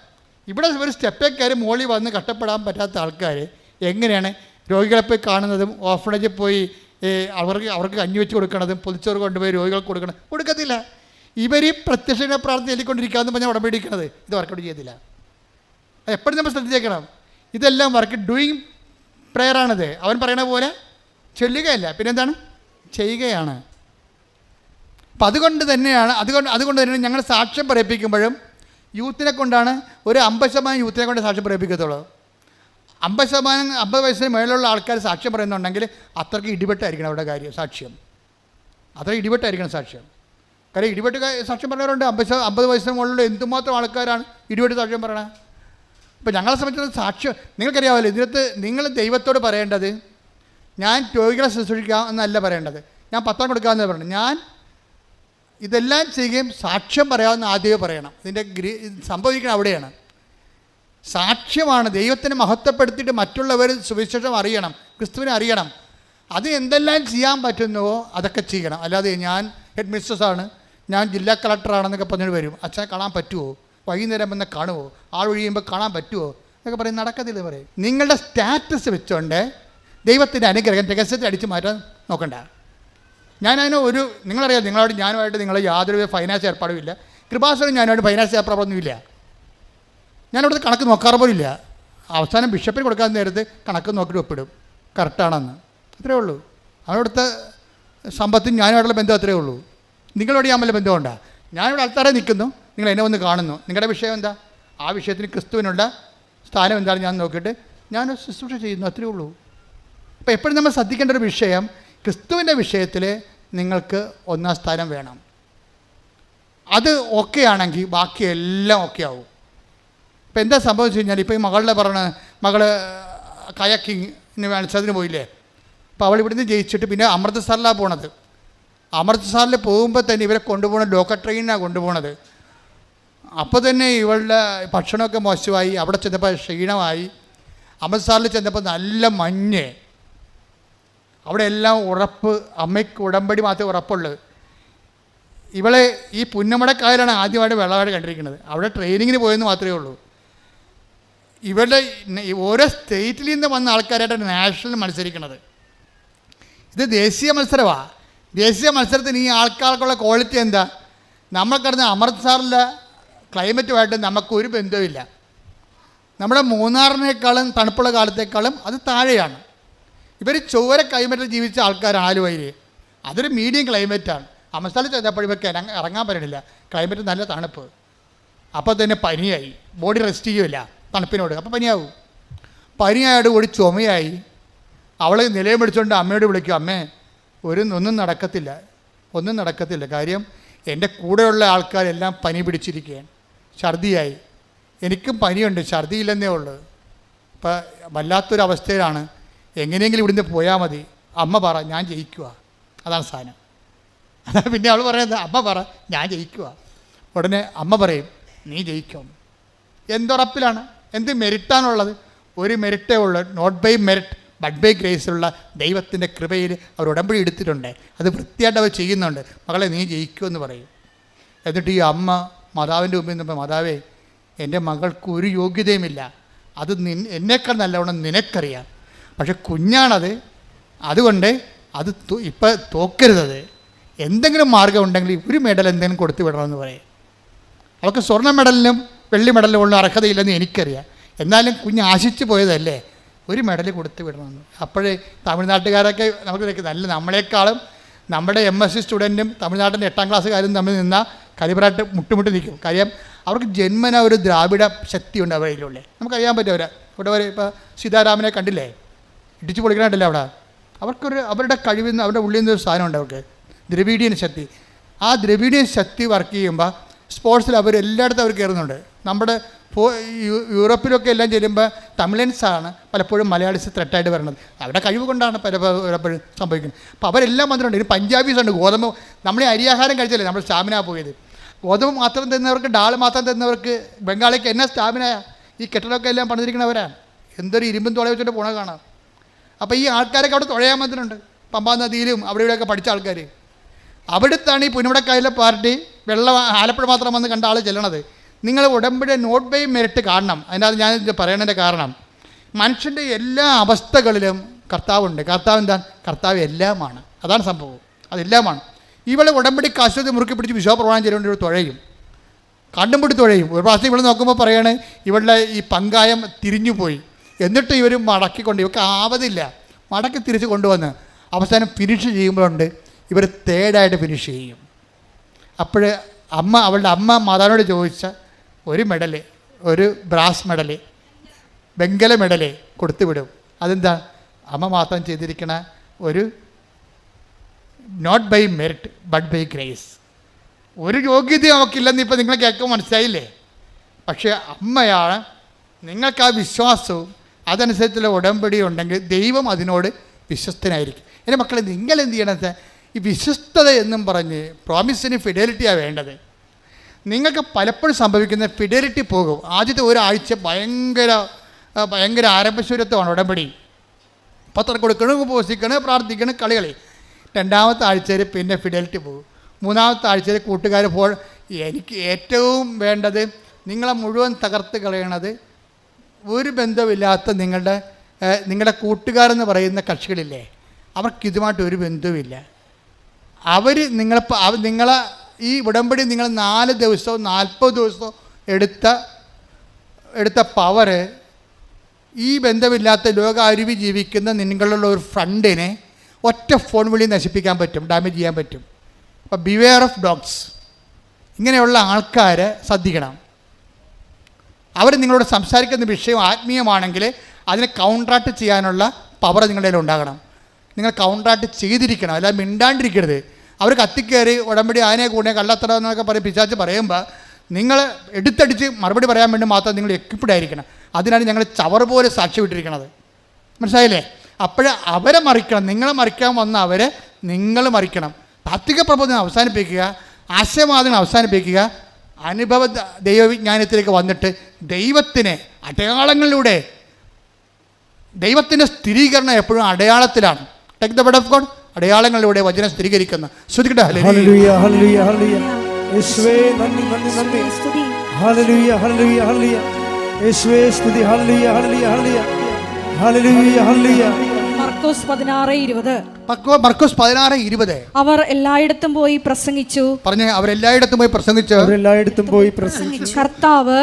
ഇവിടെ ഒരു സ്റ്റെപ്പേ കയറി മുകളിൽ വന്ന് കഷ്ടപ്പെടാൻ പറ്റാത്ത ആൾക്കാർ എങ്ങനെയാണ് രോഗികളെ പോയി കാണുന്നതും ഓർഫണേജിൽ പോയി അവർക്ക് കഞ്ഞി വെച്ച് കൊടുക്കണതും പൊതിച്ചോറ് കൊണ്ടുപോയി രോഗികൾക്ക് കൊടുക്കത്തില്ല. ഇവർ ഈ പ്രത്യക്ഷ പ്രാർത്ഥന എല്ലിക്കൊണ്ടിരിക്കാമെന്ന് പറഞ്ഞാൽ ഉടമ്പടിക്കുന്നത് ഇത് വർക്കൗട്ട് ചെയ്യത്തില്ല. എപ്പോഴും നമ്മൾ ശ്രദ്ധിച്ചേക്കണം. ഇതെല്ലാം വർക്ക് ഡൂയിങ് പ്രെയറാണിത്. അവൻ പറയണ പോലെ ചൊല്ലുകയല്ല, പിന്നെന്താണ്? ചെയ്യുകയാണ്. അപ്പം അതുകൊണ്ട് തന്നെ ഞങ്ങൾ സാക്ഷ്യം പറയിപ്പിക്കുമ്പോഴും യൂത്തിനെ കൊണ്ടാണ്, ഒരു 50% യൂത്തിനെ കൊണ്ട് സാക്ഷ്യം പറയിപ്പിക്കത്തുള്ളൂ. 50 വയസ്സിന് മേലുള്ള ആൾക്കാർ സാക്ഷ്യം പറയുന്നുണ്ടെങ്കിൽ അത്രയ്ക്ക് ഇടിപെട്ടായിരിക്കണം അവരുടെ കാര്യം സാക്ഷ്യം. അത്ര ഇടിപെട്ടായിരിക്കണം സാക്ഷ്യം. കാര്യം ഇടിപെട്ട് സാക്ഷ്യം പറഞ്ഞവരുണ്ട്. 50 വയസ്സിന് മുകളിലുള്ള എന്തുമാത്രം ആൾക്കാരാണ് ഇടിപെട്ട് സാക്ഷ്യം പറയണത്. ഇപ്പം ഞങ്ങളെ സംബന്ധിച്ചിടത്തോളം സാക്ഷ്യം നിങ്ങൾക്കറിയാമല്ലോ. ഇതിനകത്ത് നിങ്ങൾ ദൈവത്തോട് പറയേണ്ടത് ഞാൻ രോഗികളെ ശുശ്രൂഷിക്കാം എന്നല്ല പറയേണ്ടത്, ഞാൻ പത്രം കൊടുക്കാമെന്ന് പറയണം. ഞാൻ ഇതെല്ലാം ചെയ്യുകയും സാക്ഷ്യം പറയാമെന്ന് ആദ്യമേ പറയണം. ഇതിൻ്റെ സംഭവിക്കണം അവിടെയാണ്. സാക്ഷ്യമാണ് ദൈവത്തിനെ മഹത്വപ്പെടുത്തിയിട്ട് മറ്റുള്ളവർ സുവിശേഷം അറിയണം, ക്രിസ്തുവിനെ അറിയണം. അത് എന്തെല്ലാം ചെയ്യാൻ പറ്റുന്നുവോ അതൊക്കെ ചെയ്യണം. അല്ലാതെ ഞാൻ ഹെഡ് മിസ്ട്രസ്സാണ്, ഞാൻ ജില്ലാ കളക്ടറാണെന്നൊക്കെ പറഞ്ഞിട്ട് വരും, അച്ഛനെ കാണാൻ പറ്റുമോ, വൈകുന്നേരം വന്ന് കാണുമോ, ആൾ ഒഴിയുമ്പോൾ കാണാൻ പറ്റുമോ എന്നൊക്കെ പറയും. നടക്കത്തില്ല പറയും. നിങ്ങളുടെ സ്റ്റാറ്റസ് വെച്ചുകൊണ്ട് ദൈവത്തിൻ്റെ അനുഗ്രഹം രഹസ്യത്തിൽ അടിച്ചു മാറ്റാൻ നോക്കണ്ട. ഞാനതിന് നിങ്ങളറിയാം, ഞാനുമായിട്ട് നിങ്ങൾ യാതൊരു ഫൈനാൻസ് ഏർപ്പാടുമില്ല. കൃപാസനം ഞാനുമായിട്ട് ഫൈനാൻസ് ഏർപ്പാടൊന്നുമില്ല. ഞാനവിടുത്തെ കണക്ക് നോക്കാറ് പോലില്ല. അവസാനം ബിഷപ്പിന് കൊടുക്കാൻ നേരത്ത് കണക്ക് നോക്കിയിട്ട് ഒപ്പിടും കറക്റ്റാണെന്ന്. അത്രയേ ഉള്ളൂ. അവിടുത്തെ സമ്പത്തും ഞാനുമായിട്ടുള്ള ബന്ധം അത്രയേ ഉള്ളൂ. നിങ്ങളോട് ഞാൻ വല്ല ബന്ധമുണ്ടോ? ഞാനിവിടെ ആൾക്കാരെ നിൽക്കുന്നു, നിങ്ങൾ എന്നെ വന്ന് കാണുന്നു, നിങ്ങളുടെ വിഷയം എന്താ? ആ വിഷയത്തിന് ക്രിസ്തുവിനുള്ള സ്ഥാനം എന്താണ് ഞാൻ നോക്കിയിട്ട് ഞാൻ ശുശ്രൂഷ ചെയ്യുന്നു, അത്രയേ ഉള്ളൂ. അപ്പോൾ എപ്പോഴും നമ്മൾ ശ്രദ്ധിക്കേണ്ട ഒരു വിഷയം, ക്രിസ്തുവിൻ്റെ വിഷയത്തിൽ നിങ്ങൾക്ക് ഒന്നാം സ്ഥാനം വേണം. അത് ഓക്കെ ആണെങ്കിൽ ബാക്കിയെല്ലാം ഓക്കെ ആവും. ഇപ്പോൾ എന്താ സംഭവിച്ചു കഴിഞ്ഞാൽ, ഇപ്പോൾ ഈ മകൾ കയാക്കിങ്ങിന് മത്സരത്തിന് പോയില്ലേ. അപ്പോൾ അവൾ ഇവിടുന്ന് ജയിച്ചിട്ട് പിന്നെ അമൃത്സറിലാണ് പോണത്. അമൃത്സറിൽ പോകുമ്പോൾ തന്നെ ഇവരെ കൊണ്ടുപോകണ ലോക്കൽ ട്രെയിനിനാണ് കൊണ്ടുപോകണത്. അപ്പോൾ തന്നെ ഇവളുടെ ഭക്ഷണമൊക്കെ മോശമായി, അവിടെ ചെന്നപ്പോൾ ക്ഷീണമായി. അമൃത്സറിൽ ചെന്നപ്പോൾ നല്ല മഞ്ഞ്, അവിടെ എല്ലാം ഉറപ്പ്, അമ്മയ്ക്ക് ഉടമ്പടി മാത്രമേ ഉറപ്പുള്ളൂ. ഇവളെ ഈ പുന്നമടക്കായലാണ് ആദ്യമായിട്ട് വെള്ളമായിട്ട് കണ്ടിരിക്കുന്നത്. അവിടെ ട്രെയിനിങ്ങിന് പോയെന്ന് മാത്രമേ ഉള്ളൂ. ഇവരുടെ ഓരോ സ്റ്റേറ്റിൽ നിന്ന് വന്ന ആൾക്കാരായിട്ടാണ് നാഷണൽ മത്സരിക്കുന്നത്. ഇത് ദേശീയ മത്സരമാണ്. ദേശീയ മത്സരത്തിന് ഈ ആൾക്കാർക്കുള്ള ക്വാളിറ്റി എന്താ? നമ്മൾ കിടന്ന അമൃത്സറിലെ ക്ലൈമറ്റുമായിട്ട് നമുക്കൊരു ബന്ധവുമില്ല. നമ്മുടെ മൂന്നാറിനേക്കാളും തണുപ്പുള്ള കാലത്തേക്കാളും അത് താഴെയാണ്. ഇവർ ചൊവ്വര ക്ലൈമറ്റിൽ ജീവിച്ച ആൾക്കാരാണ്. ആലുവയിൽ അതൊരു മീഡിയം ക്ലൈമറ്റാണ്. അമൃത്സറിൽ ചെന്നപ്പോൾ ഇവർക്ക് ഇറങ്ങാൻ പറ്റണില്ല, ക്ലൈമറ്റ് നല്ല തണുപ്പ്. അപ്പോൾ തന്നെ പനിയായി, ബോഡി റെസ്റ്റ് ചെയ്യുമില്ല തണുപ്പിനോട്. അപ്പോൾ പനിയാവും. പനിയായോട് കൂടി ചുമയായി. അവൾ നിലയം പിടിച്ചുകൊണ്ട് അമ്മയോട് വിളിക്കും, അമ്മേ ഒന്നും നടക്കത്തില്ല. കാര്യം എൻ്റെ കൂടെയുള്ള ആൾക്കാരെല്ലാം പനി പിടിച്ചിരിക്കുകയാണ്, ഛർദിയായി. എനിക്കും പനിയുണ്ട്, ഛർദിയില്ലെന്നേ ഉള്ളൂ. ഇപ്പം വല്ലാത്തൊരവസ്ഥയിലാണ്. എങ്ങനെയെങ്കിലും ഇവിടുന്ന് പോയാൽ മതി. അമ്മ പറ ഞാൻ ജയിക്കുക, അതാണ് സാധനം. അതാണ് പിന്നെ അവൾ പറയുന്നത്, അമ്മ പറ ഞാൻ ജയിക്കുക. ഉടനെ അമ്മ പറയും നീ ജയിക്കും. എന്തുറപ്പിലാണ്? എന്ത് മെരിറ്റാണുള്ളത്? ഒരു മെരിറ്റേ ഉള്ളൂ. Not by merit but by ഗ്രേസിലുള്ള ദൈവത്തിൻ്റെ കൃപയിൽ അവർ ഉടമ്പടി എടുത്തിട്ടുണ്ട്. അത് വൃത്തിയായിട്ട് അവർ ചെയ്യുന്നുണ്ട്. മകളെ നീ ജയിക്കുമെന്ന് പറയും. എന്നിട്ട് ഈ അമ്മ മാതാവിൻ്റെ മുമ്പിൽ നിന്നപ്പോൾ, മാതാവേ എൻ്റെ മകൾക്ക് ഒരു യോഗ്യതയുമില്ല, അത് എന്നേക്കാൾ നല്ലവണ്ണം നിനക്കറിയാം, പക്ഷെ കുഞ്ഞാണത്, അതുകൊണ്ട് അത് ഇപ്പം തോക്കരുതത്. എന്തെങ്കിലും മാർഗ്ഗം ഉണ്ടെങ്കിൽ ഒരു മെഡൽ എന്തെങ്കിലും കൊടുത്തു വിടണമെന്ന് പറയും. അവൾക്ക് സ്വർണ്ണ മെഡലിനും വെള്ളി മെഡലിനും ഉള്ള അർഹതയില്ലെന്ന് എനിക്കറിയാം, എന്നാലും കുഞ്ഞ് ആശിച്ചു പോയതല്ലേ, ഒരു മെഡൽ കൊടുത്തു വിടണമെന്ന്. അപ്പോഴേ തമിഴ്നാട്ടുകാരൊക്കെ നമുക്ക് നല്ല നമ്മളെക്കാളും നമ്മുടെ MSc സ്റ്റുഡൻറ്റും തമിഴ്നാട്ടിൻ്റെ 8ാം ക്ലാസ്സുകാരും തമ്മിൽ നിന്നാൽ കലിബറായിട്ട് മുട്ടുമുട്ടി നിൽക്കും. കാര്യം അവർക്ക് ജന്മന ഒരു ദ്രാവിഡ ശക്തിയുണ്ട് അവരിലുള്ളിൽ. നമുക്കറിയാൻ പറ്റും. ഇവിടെ വരെ ഇപ്പോൾ സീതാരാമനെ കണ്ടില്ലേ, ഇടിച്ചു പൊളിക്കണമായിട്ടില്ല അവിടെ. അവരുടെ കഴിവിൽ നിന്ന് അവരുടെ ഉള്ളിൽ നിന്നൊരു സാധനമുണ്ട് അവർക്ക്, ദ്രവീഡിയൻ ശക്തി. ആ ദ്രവീഡിയൻ ശക്തി വർക്ക് ചെയ്യുമ്പോൾ സ്പോർട്സിൽ അവർ എല്ലായിടത്തും അവർ കയറുന്നുണ്ട്. നമ്മുടെ യൂറോപ്പിലൊക്കെ എല്ലാം ചെല്ലുമ്പോൾ തമിഴൻസാണ് പലപ്പോഴും മലയാളീസ് ത്രെറ്റായിട്ട് വരുന്നത്. അവരുടെ കഴിവ് കൊണ്ടാണ് പലപ്പോഴും സംഭവിക്കുന്നത്. അപ്പോൾ അവരെല്ലാം വന്നിട്ടുണ്ട്. ഇനി പഞ്ചാബീസ് ഉണ്ട്. ഗോതമ്പ് നമ്മളെ അരിയാഹാരം കഴിച്ചല്ലേ നമ്മൾ സ്റ്റാമിന പോയത്. ഗോതമ്പ് മാത്രം തന്നവർക്ക്, ഡാൾ മാത്രം തന്നവർക്ക് ബംഗാളിക്ക് എന്നാ സ്റ്റാമിനയാ. ഈ കെട്ടിടമൊക്കെ എല്ലാം പണിതിരിക്കുന്നവരാണ്. എന്തൊരു ഇരുമ്പും തുള വെച്ചിട്ട് പോണ കാണാം. അപ്പോൾ ഈ ആൾക്കാരൊക്കെ അവിടെ തുഴയാൻ വന്നിട്ടുണ്ട്. പമ്പാ നദിയിലും അവിടെ ഇവിടെയൊക്കെ പഠിച്ച ആൾക്കാർ. അവിടുത്താണ് ഈ പുന്നമടക്കായലിലെ പാർട്ടി ആലപ്പുഴ മാത്രം വന്ന് കണ്ട ആൾ ചെല്ലണത്. നിങ്ങൾ ഉടമ്പടി നോട്ട് ബൈ മെറിറ്റ് കാണണം. അതിനകത്ത് ഞാൻ പറയണതിൻ്റെ കാരണം, മനുഷ്യൻ്റെ എല്ലാ അവസ്ഥകളിലും കർത്താവുണ്ട്. കർത്താവ് എന്താണ്? കർത്താവ് എല്ലാമാണ്. അതാണ് സംഭവം, അതെല്ലാമാണ്. ഇവളെ ഉടമ്പടി കാശ്വതി മുറുക്കി പിടിച്ച് വിശ്വാസപ്രമാണം ചെയ്തുകൊണ്ട് ഇവർ തുഴയും, കണ്ടും പിടി തുഴയും. ഒരു പ്രാവശ്യം ഇവിടെ നോക്കുമ്പോൾ പറയാണ് ഇവളുടെ ഈ പങ്കായം തിരിഞ്ഞു പോയി. എന്നിട്ട് ഇവർ മടക്കിക്കൊണ്ട്, ഇവർക്ക് ആവതില്ല, മടക്കി തിരിച്ച് കൊണ്ടുവന്ന് അവസാനം ഫിനിഷ് ചെയ്യുമ്പോഴുണ്ട് ഇവർ തേർഡായിട്ട് ഫിനിഷ് ചെയ്യും. അപ്പോൾ അവളുടെ അമ്മ മാതാവിനോട് ചോദിച്ച ഒരു മെഡല്, ഒരു ബ്രാസ് മെഡല് വെങ്കല മെഡൽ കൊടുത്തു വിടും. അതെന്താ? അമ്മ മാത്രം ചെയ്തിരിക്കണ ഒരു not by merit but by grace. ഒരു യോഗ്യതയും അവൾക്കില്ലെന്ന് ഇപ്പോൾ നിങ്ങൾ കേൾക്കുമ്പോൾ മനസ്സിലായില്ലേ? പക്ഷേ അമ്മയാണ്. നിങ്ങൾക്ക് ആ വിശ്വാസവും അതനുസരിച്ചുള്ള ഉടമ്പടി ഉണ്ടെങ്കിൽ ദൈവം അതിനോട് വിശ്വസ്തനായിരിക്കും. എൻ്റെ മക്കളെ, നിങ്ങൾ എന്ത് ചെയ്യണത്? ഈ വിശ്വസ്തത എന്നും പറഞ്ഞ് പ്രോമിസിന് ഫിഡലിറ്റിയാണ് വേണ്ടത്. നിങ്ങൾക്ക് പലപ്പോഴും സംഭവിക്കുന്ന ഫിഡലിറ്റി പോകും. ആദ്യത്തെ ഒരാഴ്ച ഭയങ്കര ആരംഭശൂരത്വമാണ് ഉടമ്പടി. പത്രം കൊടുക്കണം, ഉപവസിക്കണം, പ്രാർത്ഥിക്കണം, കളികളി. രണ്ടാമത്തെ ആഴ്ചയിൽ പിന്നെ ഫിഡലിറ്റി പോകും. മൂന്നാമത്തെ ആഴ്ചയിൽ കൂട്ടുകാർ എനിക്ക് ഏറ്റവും വേണ്ടത് നിങ്ങളെ മുഴുവൻ തകർത്ത് കളയണത് ഒരു ബന്ധമില്ലാത്ത നിങ്ങളുടെ കൂട്ടുകാരെന്ന് പറയുന്ന കക്ഷികളില്ലേ, അവർക്കിതുമായിട്ട് ഒരു ബന്ധവുമില്ല. നിങ്ങളെ ഈ ഉടമ്പടി നിങ്ങൾ 4 ദിവസവും 40 ദിവസവും എടുത്ത പവർ ഈ ബന്ധമില്ലാത്ത ലോക അരുവി ജീവിക്കുന്ന നിങ്ങളുള്ള ഒരു ഫ്രണ്ടിനെ ഒറ്റ ഫോൺ വിളി നശിപ്പിക്കാൻ പറ്റും, ഡാമേജ് ചെയ്യാൻ പറ്റും. അപ്പോൾ ബിവെയർ ഓഫ് ഡോഗ്സ്. ഇങ്ങനെയുള്ള ആൾക്കാരെ ശ്രദ്ധിക്കണം. അവർ നിങ്ങളോട് സംസാരിക്കുന്ന വിഷയം ആത്മീയമാണെങ്കിൽ അതിനെ കൗണ്ടറാക്ട് ചെയ്യാനുള്ള പവർ നിങ്ങളുടെ കയ്യിൽ ഉണ്ടാകണം. നിങ്ങൾ കൗണ്ടറാക്ട് ചെയ്തിരിക്കണം, അല്ലാതെ മിണ്ടാണ്ടിരിക്കരുത്. അവർ കത്തിക്കയറി ഉടമ്പടി ആനയെ കൂടെ കള്ളത്തറ എന്നൊക്കെ പറയും പിശാച് പറയുമ്പോൾ നിങ്ങൾ എടുത്തടിച്ച് മറുപടി പറയാൻ വേണ്ടി മാത്രം നിങ്ങൾ എക്വിപ്ഡ് ആയിരിക്കണം. അതിനാണ് ഞങ്ങൾ ചവർ പോലെ സാക്ഷി വിട്ടിരിക്കുന്നത്. മനസ്സിലായില്ലേ? അപ്പോഴേ അവരെ മറിക്കണം. നിങ്ങളെ മറിക്കാൻ വന്ന അവരെ നിങ്ങൾ മറിക്കണം. താത്വിക പ്രബോധനം അവസാനിപ്പിക്കുക, ആശയവാദങ്ങൾ അവസാനിപ്പിക്കുക, അനുഭവ ദൈവവിജ്ഞാനത്തിലേക്ക് വന്നിട്ട് ദൈവത്തിനെ അടയാളങ്ങളിലൂടെ, ദൈവത്തിൻ്റെ സ്ഥിരീകരണം എപ്പോഴും അടയാളത്തിലാണ്. Take the word of God. അടയാളങ്ങളിലൂടെ വചനം സ്ഥിരീകരിക്കുന്ന ശ്രുതിക്കട്ടെ. ഹല്ലേലൂയ, ഹല്ലേലൂയ, ഹല്ലേലൂയ. യേശുവേ നന്ദി, നന്ദി, നന്ദി. ഹല്ലേലൂയ, ഹല്ലേലൂയ, ഹല്ലേലൂയ. യേശുവേ സ്തുതി. ഹല്ലേലൂയ, ഹല്ലേലൂയ, ഹല്ലേലൂയ. ഹല്ലേലൂയ, ഹല്ലേലൂയ. മർക്കോസ് 16:20. മർക്കോസ് 16:20. അവർ എല്ലായിടത്തും പോയി പ്രസംഗിച്ചു. പറഞ്ഞ അവരെല്ലായിടത്തും പോയി പ്രസംഗിച്ചു. കർത്താവ്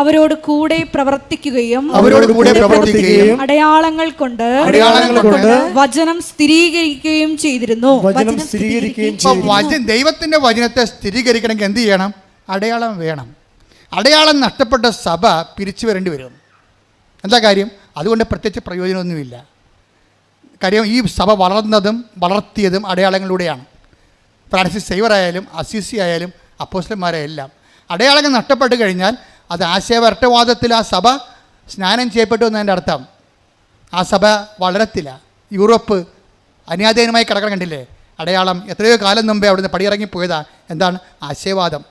അവരോട് കൂടെ പ്രവർത്തിക്കുകയും അടയാളങ്ങൾ കൊണ്ട് വചനം സ്ഥിരീകരിക്കുകയും ചെയ്തിരുന്നു. ദൈവത്തിന്റെ വചനത്തെ സ്ഥിരീകരിക്കണമെങ്കിൽ എന്ത് ചെയ്യണം? അടയാളം വേണം. അടയാളം നഷ്ടപ്പെട്ട സഭ പിരിച്ചു വരേണ്ടി വരും. എന്താ കാര്യം? അതുകൊണ്ട് പ്രത്യേകിച്ച് പ്രയോജനമൊന്നുമില്ല. കാര്യം ഈ സഭ വളർത്തിയതും അടയാളങ്ങളിലൂടെയാണ്. ഫ്രാൻസിസ് സേവർ ആയാലും അസീസി ആയാലും അപ്പോസ്തലന്മാരെല്ലാം അടയാളങ്ങൾ നഷ്ടപ്പെട്ട് കഴിഞ്ഞാൽ അത് ആശയവരട്ടവാദത്തിൽ ആ സഭ സ്നാനം ചെയ്യപ്പെട്ടു എന്നതിൻ്റെ അർത്ഥം. ആ സഭ വളരത്തില്ല. യൂറോപ്പ് അന്യാധീനമായി കിടക്കണം, കണ്ടില്ലേ? അടയാളം എത്രയോ കാലം മുമ്പേ അവിടുന്ന് പടിയിറങ്ങിപ്പോയതാ. എന്താണ്? ആശയവാദം.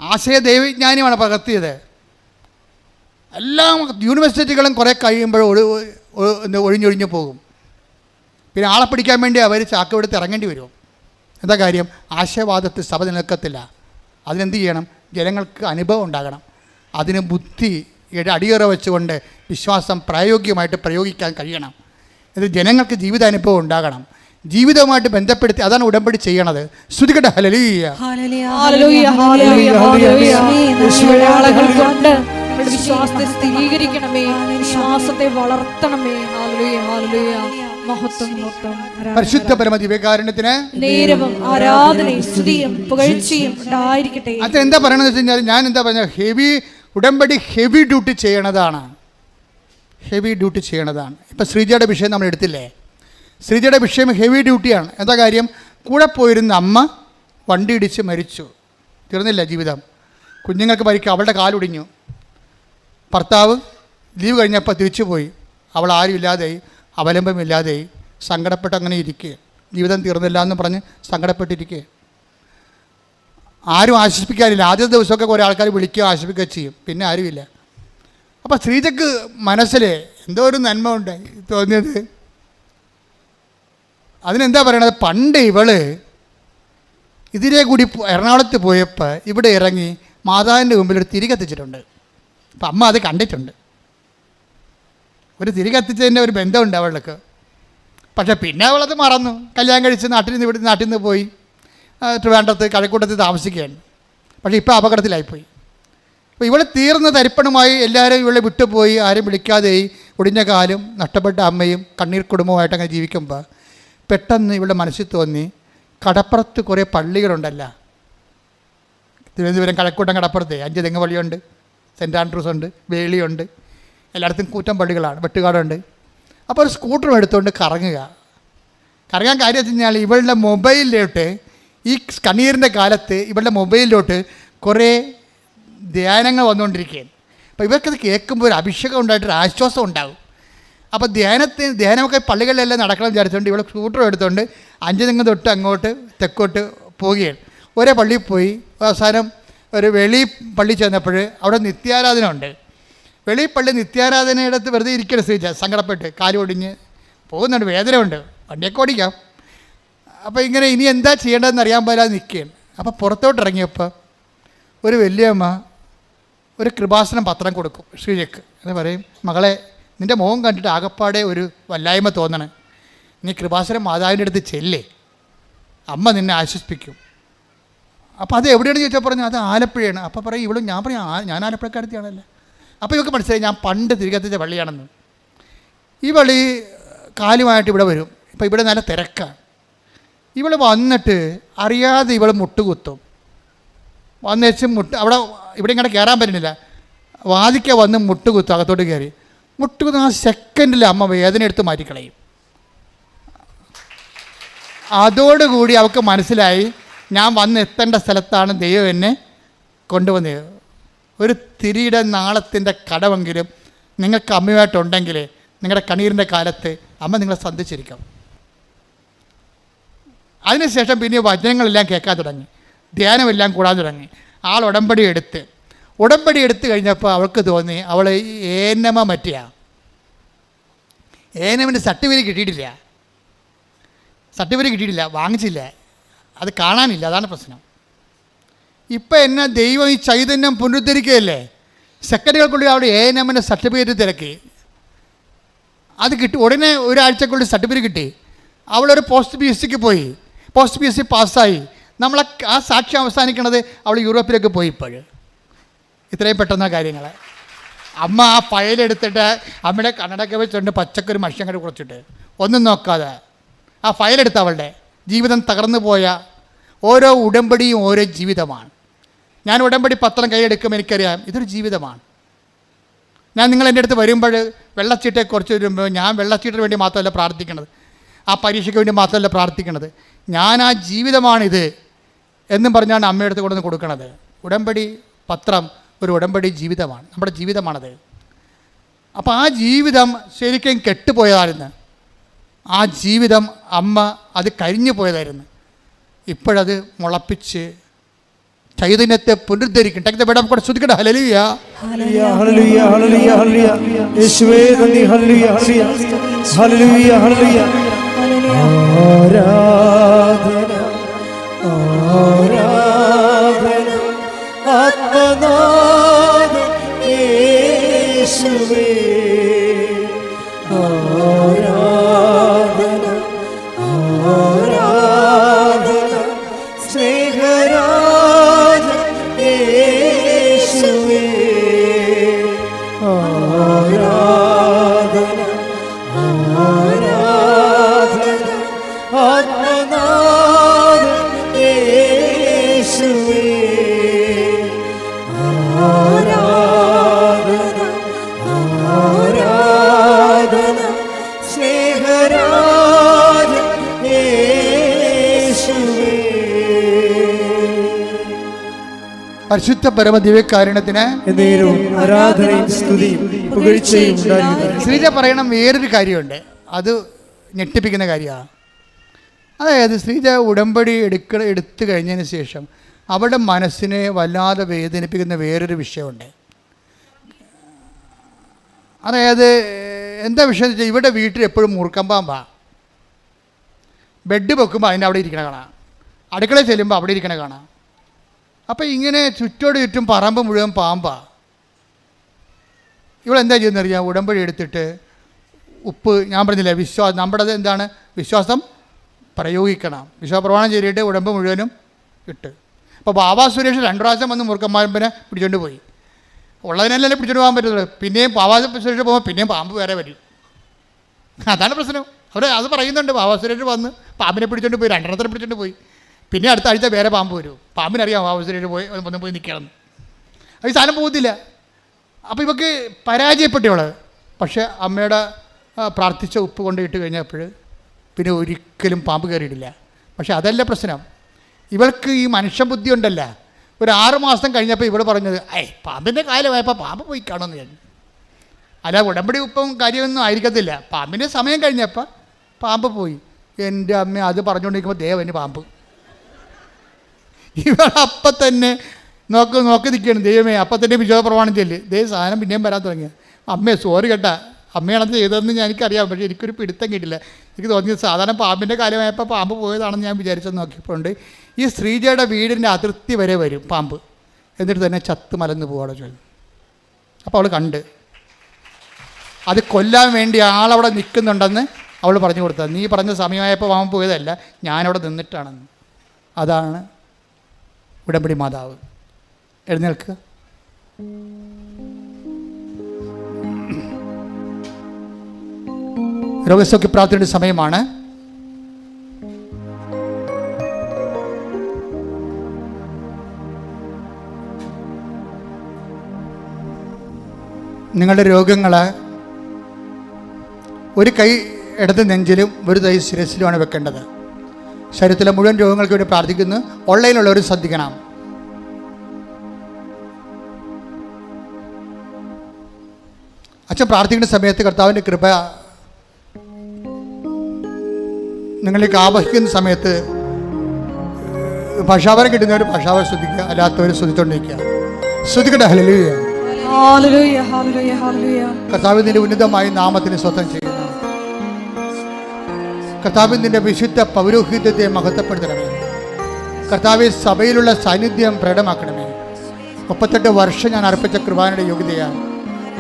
ആശയ ദൈവവിജ്ഞാനിയാണ് പകർത്തിയത്. എല്ലാ യൂണിവേഴ്സിറ്റികളും കുറേ കഴിയുമ്പോൾ ഒഴിഞ്ഞൊഴിഞ്ഞു പോകും. പിന്നെ ആളെ പിടിക്കാൻ വേണ്ടി അവർ ചാക്കവെടുത്ത് ഇറങ്ങേണ്ടി വരും. എന്താ കാര്യം? ആശയവാദത്തിൽ സഭ നിലനിൽക്കത്തില്ല. അതിനെന്ത് ചെയ്യണം? ജനങ്ങൾക്ക് അനുഭവം ഉണ്ടാകണം. അതിന് ബുദ്ധി അടിയറ വെച്ചുകൊണ്ട് വിശ്വാസം പ്രായോഗികമായിട്ട് പ്രയോഗിക്കാൻ കഴിയണം. ഇത് ജനങ്ങൾക്ക് ജീവിതാനുഭവം ഉണ്ടാകണം. ജീവിതവുമായിട്ട് ബന്ധപ്പെടുത്തി അതാണ് ഉടമ്പടി ചെയ്യണത്. ശ്രുതികട്ടെ. ഹല്ലേലൂയ, ഹല്ലേലൂയ, ഹല്ലേലൂയ, ഹല്ലേലൂയ. വിശ്വാസത്തെ സ്ഥിരീകരിക്കണമേ, വിശ്വാസത്തെ വളർത്തണമേ. Hallelujah, hallelujah. മഹത്വം, മഹത്വം. പരിശുദ്ധ പരമദിവ്യകാരുണ്യത്തിന് നേരവും ആരാധനയും സ്തുതിയും പുകഴ്ചയും ഉണ്ടായിരിക്കട്ടെ. അതെന്താ പറയണമെന്ന് വെച്ച് കഴിഞ്ഞാൽ, ഞാൻ എന്താ പറഞ്ഞ ഉടമ്പടി ഹെവി ഡ്യൂട്ടി ചെയ്യണതാണ്. ഇപ്പം ശ്രീജയുടെ വിഷയം നമ്മൾ എടുത്തില്ലേ? ശ്രീജയുടെ വിഷയം ഹെവി ഡ്യൂട്ടിയാണ്. എന്താ കാര്യം? കൂടെ പോയിരുന്ന അമ്മ വണ്ടി ഇടിച്ച് മരിച്ചു. തീർന്നില്ല ജീവിതം. കുഞ്ഞുങ്ങൾക്ക് മരിക്കുക, അവളുടെ കാലൊടിഞ്ഞു. ഭർത്താവ് ലീവ് കഴിഞ്ഞപ്പോൾ തിരിച്ചു പോയി. അവൾ ആരുമില്ലാതെയായി, അവലംബമില്ലാതെയായി, സങ്കടപ്പെട്ട് അങ്ങനെ ഇരിക്കുക. ജീവിതം തീർന്നില്ല എന്ന് പറഞ്ഞ് സങ്കടപ്പെട്ടിരിക്കുക. ആരും ആശ്വസിപ്പിക്കാനില്ല. ആദ്യത്തെ ദിവസമൊക്കെ കുറേ ആൾക്കാർ വിളിക്കുകയോ ആശ്വസിപ്പിക്കുകയോ ചെയ്യും. പിന്നെ ആരുമില്ല. അപ്പോൾ ശ്രീജയ്ക്ക് മനസ്സിൽ എന്തോ ഒരു നന്മ ഉണ്ടായി തോന്നിയത്. അതിനെന്താ പറയണത്? പണ്ട് ഇവള് ഇതിലെ കൂടി എറണാകുളത്ത് പോയപ്പോൾ ഇവിടെ ഇറങ്ങി മാതാവിൻ്റെ മുമ്പിൽ ഒരു തിരി കത്തിച്ചിട്ടുണ്ട്. അപ്പം അമ്മ അത് കണ്ടിട്ടുണ്ട്. ഒരു തിരി കത്തിച്ചതിൻ്റെ ഒരു ബന്ധമുണ്ട് അവൾക്ക്. പക്ഷേ പിന്നെ അവളത് മറന്നു. കല്യാണം കഴിച്ച് നാട്ടിൽ നിന്ന് പോയി ട്രിവാൻഡ്രത്ത് കഴക്കൂട്ടത്ത് താമസിക്കുകയാണ്. പക്ഷേ ഇപ്പോൾ അപകടത്തിലായിപ്പോയി. അപ്പോൾ ഇവളെ തീർന്ന തരിപ്പണമായി എല്ലാവരും ഇവളെ വിട്ടുപോയി. ആരും വിളിക്കാതെയായി. ഒടിഞ്ഞ കാലും നഷ്ടപ്പെട്ട അമ്മയും കണ്ണീർ കുടുംബമായിട്ട് അങ്ങനെ ജീവിക്കുമ്പോൾ പെട്ടെന്ന് ഇവളുടെ മനസ്സിൽ തോന്നി, കടപ്പുറത്ത് കുറേ പള്ളികളുണ്ടല്ല. തിരുവനന്തപുരം കഴക്കൂട്ടം കടപ്പുറത്ത് 5 തെങ്ങ് പള്ളിയുണ്ട്, സെൻറ്റ് ആൻഡ്രൂസ് ഉണ്ട്, വേളിയുണ്ട്. എല്ലായിടത്തും കൂറ്റം പള്ളികളാണ്, വെട്ടുകാടുണ്ട്. അപ്പോൾ ഒരു സ്കൂട്ടറും എടുത്തുകൊണ്ട് കറങ്ങാൻ കാര്യം വെച്ച് കഴിഞ്ഞാൽ ഇവളുടെ മൊബൈലിലോട്ട്, ഈ കണ്ണീരിൻ്റെ കാലത്ത് ഇവളുടെ മൊബൈലിലോട്ട് കുറേ ധ്യാനങ്ങൾ വന്നുകൊണ്ടിരിക്കുകയാണ്. അപ്പോൾ ഇവർക്കത് കേൾക്കുമ്പോൾ ഒരു അഭിഷേകം ഉണ്ടായിട്ടൊരു ആശ്വാസം ഉണ്ടാകും. അപ്പോൾ ധ്യാനമൊക്കെ പള്ളികളിലെല്ലാം നടക്കണം വിചാരിച്ചുകൊണ്ട് ഇവിടെ സ്കൂട്ടർ എടുത്തുകൊണ്ട് 5 തെങ്ങ് തൊട്ട് അങ്ങോട്ട് തെക്കോട്ട് പോവുകയാണ്. ഒരേ പള്ളിയിൽ പോയി അവസാനം ഒരു വെളി പള്ളി ചെന്നപ്പോൾ അവിടെ നിത്യാരാധന ഉണ്ട്. വെളിപ്പള്ളി നിത്യാരാധനയിടത്ത് വെറുതെ ഇരിക്കണം ശ്രീജ, സങ്കടപ്പെട്ട് കാല് ഒടിഞ്ഞ് പോകുന്നുണ്ട്, വേദനയുണ്ട്, വണ്ടിയൊക്കെ ഓടിക്കാം. അപ്പോൾ ഇങ്ങനെ ഇനി എന്താ ചെയ്യേണ്ടതെന്ന് അറിയാൻ പോലാതെ നിൽക്കുകയാണ്. അപ്പോൾ പുറത്തോട്ട് ഇറങ്ങിയപ്പോൾ ഒരു വലിയമ്മ ഒരു കൃപാസനം പത്രം കൊടുക്കും ശ്രീജയ്ക്ക്. എന്ന് പറയും, മകളെ, നിൻ്റെ മുഖം കണ്ടിട്ട് ആകപ്പാടെ ഒരു വല്ലായ്മ തോന്നണം, നീ കൃപാസനം മാതാവിൻ്റെ അടുത്ത് ചെല്ലേ, അമ്മ നിന്നെ ആശ്വസിപ്പിക്കും. അപ്പോൾ അത് എവിടെയാണെന്ന് ചോദിച്ചാൽ പറഞ്ഞു അത് ആലപ്പുഴയാണ്. അപ്പോൾ പറയും ഇവളും, ഞാൻ പറയും ഞാൻ ആലപ്പുഴക്കാരത്തിയാണല്ലോ. അപ്പോൾ ഇവർക്ക് മനസ്സിലായി ഞാൻ പണ്ട് തിരികെത്തിച്ച പള്ളിയാണെന്ന്. ഈ പള്ളി കാലുമായിട്ട് ഇവിടെ വരും. ഇപ്പോൾ ഇവിടെ നല്ല തിരക്കാണ്. ഇവൾ വന്നിട്ട് അറിയാതെ ഇവൾ മുട്ടുകുത്തും. വന്നേച്ച് അവിടെ ഇവിടെ ഇങ്ങനെ കയറാൻ പറ്റുന്നില്ല, വാതിക്ക വന്ന് മുട്ടുകുത്തും, അകത്തോട്ട് കയറി മുട്ടുകുത്തും. ആ സെക്കൻഡിൽ അമ്മ വേദന എടുത്ത് മാറ്റിക്കളയും. അതോടുകൂടി അവൾക്ക് മനസ്സിലായി ഞാൻ വന്നെത്തേണ്ട സ്ഥലത്താണ് ദൈവം എന്നെ കൊണ്ടുവന്നത്. ഒരു തിരിയുടെ നാളത്തിൻ്റെ കടമെങ്കിലും നിങ്ങൾക്ക് അമ്മയുമായിട്ടുണ്ടെങ്കിൽ നിങ്ങളുടെ കണ്ണീരിൻ്റെ കാലത്ത് അമ്മ നിങ്ങളെ സന്ധിച്ചിരിക്കും. അതിനുശേഷം പിന്നെ വചനങ്ങളെല്ലാം കേൾക്കാൻ തുടങ്ങി, ധ്യാനമെല്ലാം കൂടാൻ തുടങ്ങി. ആൾ ഉടമ്പടി എടുത്ത് കഴിഞ്ഞപ്പോൾ അവൾക്ക് തോന്നി അവൾ ഏനമ മറ്റിയ ഏനമിൻ്റെ സർട്ടിഫിക്കറ്റ് കിട്ടിയിട്ടില്ല, വാങ്ങിച്ചില്ല, അത് കാണാനില്ല. അതാണ് പ്രശ്നം. ഇപ്പം എന്നാ ദൈവം ഈ ചൈതന്യം പുനരുദ്ധരിക്കുകയല്ലേ, സെക്കൻഡുകൾക്കുള്ളിൽ അവിടെ ഏനമിൻ്റെ സർട്ടിഫിക്കറ്റ് തിരക്കി, അത് കിട്ടി. ഉടനെ ഒരാഴ്ചക്കുള്ളിൽ സർട്ടിഫിക്കറ്റ് കിട്ടി. അവളൊരു പോസ്റ്റ് PSCക്ക് പോയി, പോസ്റ്റ് PSC പാസ്സായി. നമ്മളെ ആ സാക്ഷ്യം അവസാനിക്കണത് അവൾ യൂറോപ്പിലേക്ക് പോയി. ഇപ്പോഴും ഇത്രയും പെട്ടെന്ന കാര്യങ്ങൾ. അമ്മ ആ ഫയലെടുത്തിട്ട് അമ്മയുടെ കണ്ണടക്കെ വെച്ചുകൊണ്ട് പച്ചക്കൊരു മനുഷ്യങ്ങോട്ട് കുറച്ചിട്ട് ഒന്നും നോക്കാതെ ആ ഫയലെടുത്ത് അവളുടെ ജീവിതം തകർന്നു പോയ ഓരോ ഉടമ്പടിയും ഓരോ ജീവിതമാണ്. ഞാൻ ഉടമ്പടി പത്രം കൈയെടുക്കുമ്പോൾ എനിക്കറിയാം ഇതൊരു ജീവിതമാണ്. ഞാൻ നിങ്ങൾ എൻ്റെ അടുത്ത് വരുമ്പോൾ വെള്ളച്ചീട്ടയെക്കുറിച്ച് വരുമ്പോൾ ഞാൻ വെള്ളച്ചീട്ടിന് വേണ്ടി മാത്രമല്ല പ്രാർത്ഥിക്കണത്, ആ പരീക്ഷയ്ക്ക് വേണ്ടി മാത്രമല്ല പ്രാർത്ഥിക്കണത്, ഞാൻ ആ ജീവിതമാണിത് എന്നും പറഞ്ഞാണ് അമ്മയുടെ അടുത്ത് കൊണ്ടുവന്ന് കൊടുക്കണത്. ഉടമ്പടി പത്രം ഒരു ഉടമ്പടി ജീവിതമാണ്, നമ്മുടെ ജീവിതമാണത്. അപ്പോൾ ആ ജീവിതം ശരിക്കും കെട്ടുപോയതായിരുന്നു. ആ ജീവിതം അമ്മ അത് കരിഞ്ഞു പോയതായിരുന്നു. ഇപ്പോഴത് മുളപ്പിച്ച് ചൈതന്യത്തെ പുനരുദ്ധരിക്കും. ശ്രദ്ധിക്കട്ടെ. ഹല്ലേലൂയ, ഹല്ലേലൂയ, ഹല്ലേലൂയ, ഹല്ലേലൂയ. യേശുവേ നന്ദി. ഹല്ലേലൂയ, ഹല്ലേലൂയ, ഹല്ലേലൂയ, ഹല്ലേലൂയ. ആരാധന, ആരാധന ആത്മനാഥൻ യേശുവേ. ആരാധന, ആരാധന സ്നേഹരാജൻ യേശുവേ. ആരാധന, ആരാധന ആത്മനാഥൻ യേശുവേ. ആരാധന, ആരാധന സ്നേഹരാജൻ യേശുവേ. പരിശുദ്ധ പരമദിവ്യകാരുണ്യത്തിന് എന്നേരവും ആരാധനയും സ്തുതിയും പുകഴ്ചയും ഉണ്ടായിരിക്കട്ടെ. ശ്രീജ പറയണം വേറൊരു കാര്യമുണ്ട്, അത് ഞെട്ടിപ്പിക്കുന്ന കാര്യമാണ്. അതായത് ശ്രീജ ഉടമ്പടി എടുത്തു കഴിഞ്ഞതിന് ശേഷം അവളുടെ മനസ്സിനെ വല്ലാതെ വേദനിപ്പിക്കുന്ന വേറൊരു വിഷയമുണ്ട്. അതായത് എന്താ വിഷയം എന്ന് വെച്ചാൽ ഇവിടെ വീട്ടിൽ എപ്പോഴും മൂർക്കം പാമ്പാ. ബെഡ് വെക്കുമ്പോൾ അതിൻ്റെ അവിടെ ഇരിക്കണ കാണാം, അടുക്കളയിൽ ചെല്ലുമ്പോൾ അവിടെ ഇരിക്കണ കാണാം. അപ്പോൾ ഇങ്ങനെ ചുറ്റോട് ചുറ്റും പറമ്പ് മുഴുവൻ പാമ്പാ. ഇവളെന്താ ചെയ്യുന്നറിയാം, ഉടമ്പടി എടുത്തിട്ട് ഉപ്പ്, ഞാൻ പറഞ്ഞില്ലേ വിശ്വാസം, നമ്മുടെ എന്താണ് വിശ്വാസം പ്രയോഗിക്കണം. വിശ്വാസപ്രമാണം ചെയ്തിട്ട് ഉടമ്പ് മുഴുവനും ഇട്ട്. അപ്പോൾ ബാബാ സുരേഷ് 2 പ്രാവശ്യം വന്ന് മുറുക്കന്മാരമ്പനെ പിടിച്ചോണ്ട് പോയി. ഉള്ളതിനല്ലേ പിടിച്ചോണ്ട് പോകാൻ പറ്റുള്ളൂ. പിന്നെയും ബാബാ സുരേഷ് പോകുമ്പോൾ പിന്നെയും പാമ്പ് വേറെ വരും. അതാണ് പ്രശ്നം. അവിടെ അത് പറയുന്നുണ്ട്, ബാബാ സുരേഷ് വന്ന് പാമ്പിനെ പിടിച്ചോണ്ട് പോയി, 2 പിടിച്ചോണ്ട് പോയി. പിന്നെ അടുത്ത ആഴ്ച വേറെ പാമ്പ് വരും. പാമ്പിനറിയാം ബാബാ സുരേഷ് പോയി നിൽക്കണം. ഈ സാധനം പോകത്തില്ല. അപ്പോൾ ഇവക്ക് പരാജയപ്പെട്ടവള്. പക്ഷേ അമ്മയുടെ പ്രാർത്ഥിച്ച ഉപ്പ് കൊണ്ട് ഇട്ട് കഴിഞ്ഞപ്പോൾ പിന്നെ ഒരിക്കലും പാമ്പ് കയറിയിട്ടില്ല. പക്ഷെ അതല്ല പ്രശ്നം, ഇവൾക്ക് ഈ മനുഷ്യബുദ്ധി ഉണ്ടല്ല. ഒരു 6 മാസം കഴിഞ്ഞപ്പോൾ ഇവൾ പറഞ്ഞത് പാമ്പിൻ്റെ കാലമായപ്പോൾ പാമ്പ് പോയി കാണുമെന്ന് ഞാൻ. അല്ല, ഉടമ്പടി ഉപ്പും കാര്യമൊന്നും ആയിരിക്കത്തില്ല. പാമ്പിൻ്റെ സമയം കഴിഞ്ഞപ്പോൾ പാമ്പ് പോയി. എൻ്റെ അമ്മ അത് പറഞ്ഞുകൊണ്ടിരിക്കുമ്പോൾ ദേവന് പാമ്പ്. ഇവളപ്പം തന്നെ നോക്കി നിൽക്കുകയാണ്. ദൈവമേ, അപ്പം തന്നെ വിശ്വാസ പ്രമാണം ചെല്ല്. സാധനം പിന്നെയും വരാൻ തുടങ്ങിയ. അമ്മേ സോറി കേട്ടാ, അമ്മയാണത് ചെയ്തതെന്ന് എനിക്കറിയാം. പക്ഷേ എനിക്കൊരു പിടുത്തം കിട്ടില്ല. എനിക്ക് തോന്നിയത് സാധാരണ പാമ്പിൻ്റെ കാലമായപ്പോൾ പാമ്പ് പോയതാണെന്ന് ഞാൻ വിചാരിച്ചത്. നോക്കിയപ്പോണ്ട് ഈ ശ്രീജയുടെ വീടിൻ്റെ അതിർത്തി വരെ വരും പാമ്പ്. എന്നിട്ട് തന്നെ ചത്ത് മലന്ന് പോവാടെ ചോദിച്ചു. അപ്പോൾ അവൾ കണ്ട് അത് കൊല്ലാൻ വേണ്ടി ആളവിടെ നിൽക്കുന്നുണ്ടെന്ന് അവൾ പറഞ്ഞു കൊടുത്തത്. നീ പറഞ്ഞ സമയമായപ്പോൾ പാമ്പ് പോയതല്ല, ഞാനവിടെ നിന്നിട്ടാണെന്ന്. അതാണ് ഉടമ്പടി മാതാവ്. എഴുന്നേൽക്കുക. രോഗസൗഖ്യ പ്രാർത്ഥനയുടെ സമയമാണ്. നിങ്ങളുടെ രോഗങ്ങൾ ഒരു കൈ ഇടത് നെഞ്ചിലും ഒരു കൈ ശിരസിലുമാണ് വെക്കേണ്ടത്. ശരീരത്തിലെ മുഴുവൻ രോഗങ്ങൾക്ക് വേണ്ടി പ്രാർത്ഥിക്കുന്നു. ഓൺലൈനിലുള്ളവർ ശ്രദ്ധിക്കണം. അച്ഛൻ പ്രാർത്ഥിക്കുന്ന സമയത്ത് കർത്താവിൻ്റെ കൃപ നിങ്ങളിലേക്ക് ആവഹിക്കുന്ന സമയത്ത് ഭാഷാവരം കിട്ടുന്നവർ ഭാഷാവരം ശ്രദ്ധിക്കുക, അല്ലാത്തവർ ശ്രദ്ധിച്ചുകൊണ്ടിരിക്കുക. ശ്രദ്ധിക്കട്ടെ. ഹല്ലേലൂയ, ഹല്ലേലൂയ, ഹല്ലേലൂയ, ഹല്ലേലൂയ. കർത്താവ് നിന്റെ ഉന്നതമായ നാമത്തിന് സ്വന്തം ചെയ്യുന്നു. കർത്താവ് നിന്റെ വിശുദ്ധ പൗരോഹിത്യത്തെ മഹത്വപ്പെടുത്തണമേ. കർത്താവ് സഭയിലുള്ള സാന്നിധ്യം പ്രകടമാക്കണമേ. 38 വർഷം ഞാൻ അർപ്പിച്ച കൃപാനയുടെ യോഗ്യതയാണ്.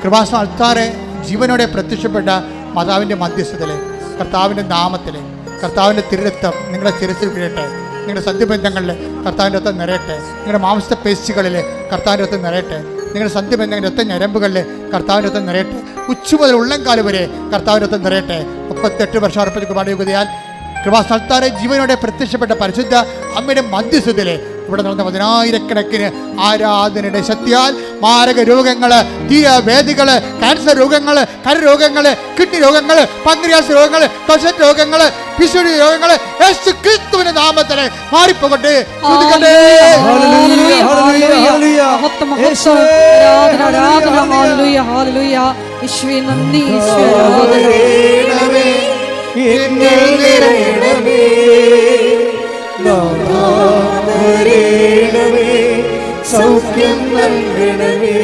കൃപാസന അൾത്താറെ ജീവനോടെ പ്രത്യക്ഷപ്പെട്ട മാതാവിൻ്റെ മധ്യസ്ഥതയിൽ കർത്താവിൻ്റെ നാമത്തിൽ കർത്താവിൻ്റെ തിരുരക്തം നിങ്ങളുടെ ശിരസിൽ വീഴട്ടെ. നിങ്ങളുടെ സന്ധിബന്ധങ്ങളിൽ കർത്താവിൻ്റെ രക്തം നിറയട്ടെ. നിങ്ങളുടെ മാംസ പേശികളിൽ കർത്താവിൻ്റെ രക്തം നിറയട്ടെ. നിങ്ങളുടെ സന്ധിബന്ധങ്ങളുടെ രക്തം ഞരമ്പുകളിൽ കർത്താവിൻ്റെ രക്തം നിറയട്ടെ. ഉച്ച മുതൽ ഉള്ളംകാല് വരെ കർത്താവിൻ്റെ രക്തം നിറയട്ടെ. 38 വർഷം അർപ്പിച്ച കൃപാനയുടെ യോഗ്യതയാൽ കൃപാസനത്താറെ ജീവനോടെ പ്രത്യക്ഷപ്പെട്ട പരിശുദ്ധ അമ്മയുടെ മധ്യസ്ഥതയിൽ ഇവിടെ നടന്ന 10,000-കണക്കിന് ആരാധനയുടെ ശക്തിയാൽ മാരക രോഗങ്ങൾ, തീരവേദികൾ, ക്യാൻസർ രോഗങ്ങൾ, കരരോഗങ്ങൾ, കിഡ്നി രോഗങ്ങൾ, പങ്ക്രിയാസ് രോഗങ്ങൾ, ത്വച രോഗങ്ങൾ, പിശുടി രോഗങ്ങൾ യേശു ക്രിസ്തുവിന്റെ നാമത്തിൽ മാറിപ്പോകട്ടെ. സൗഖ്യം നൽകണമേ,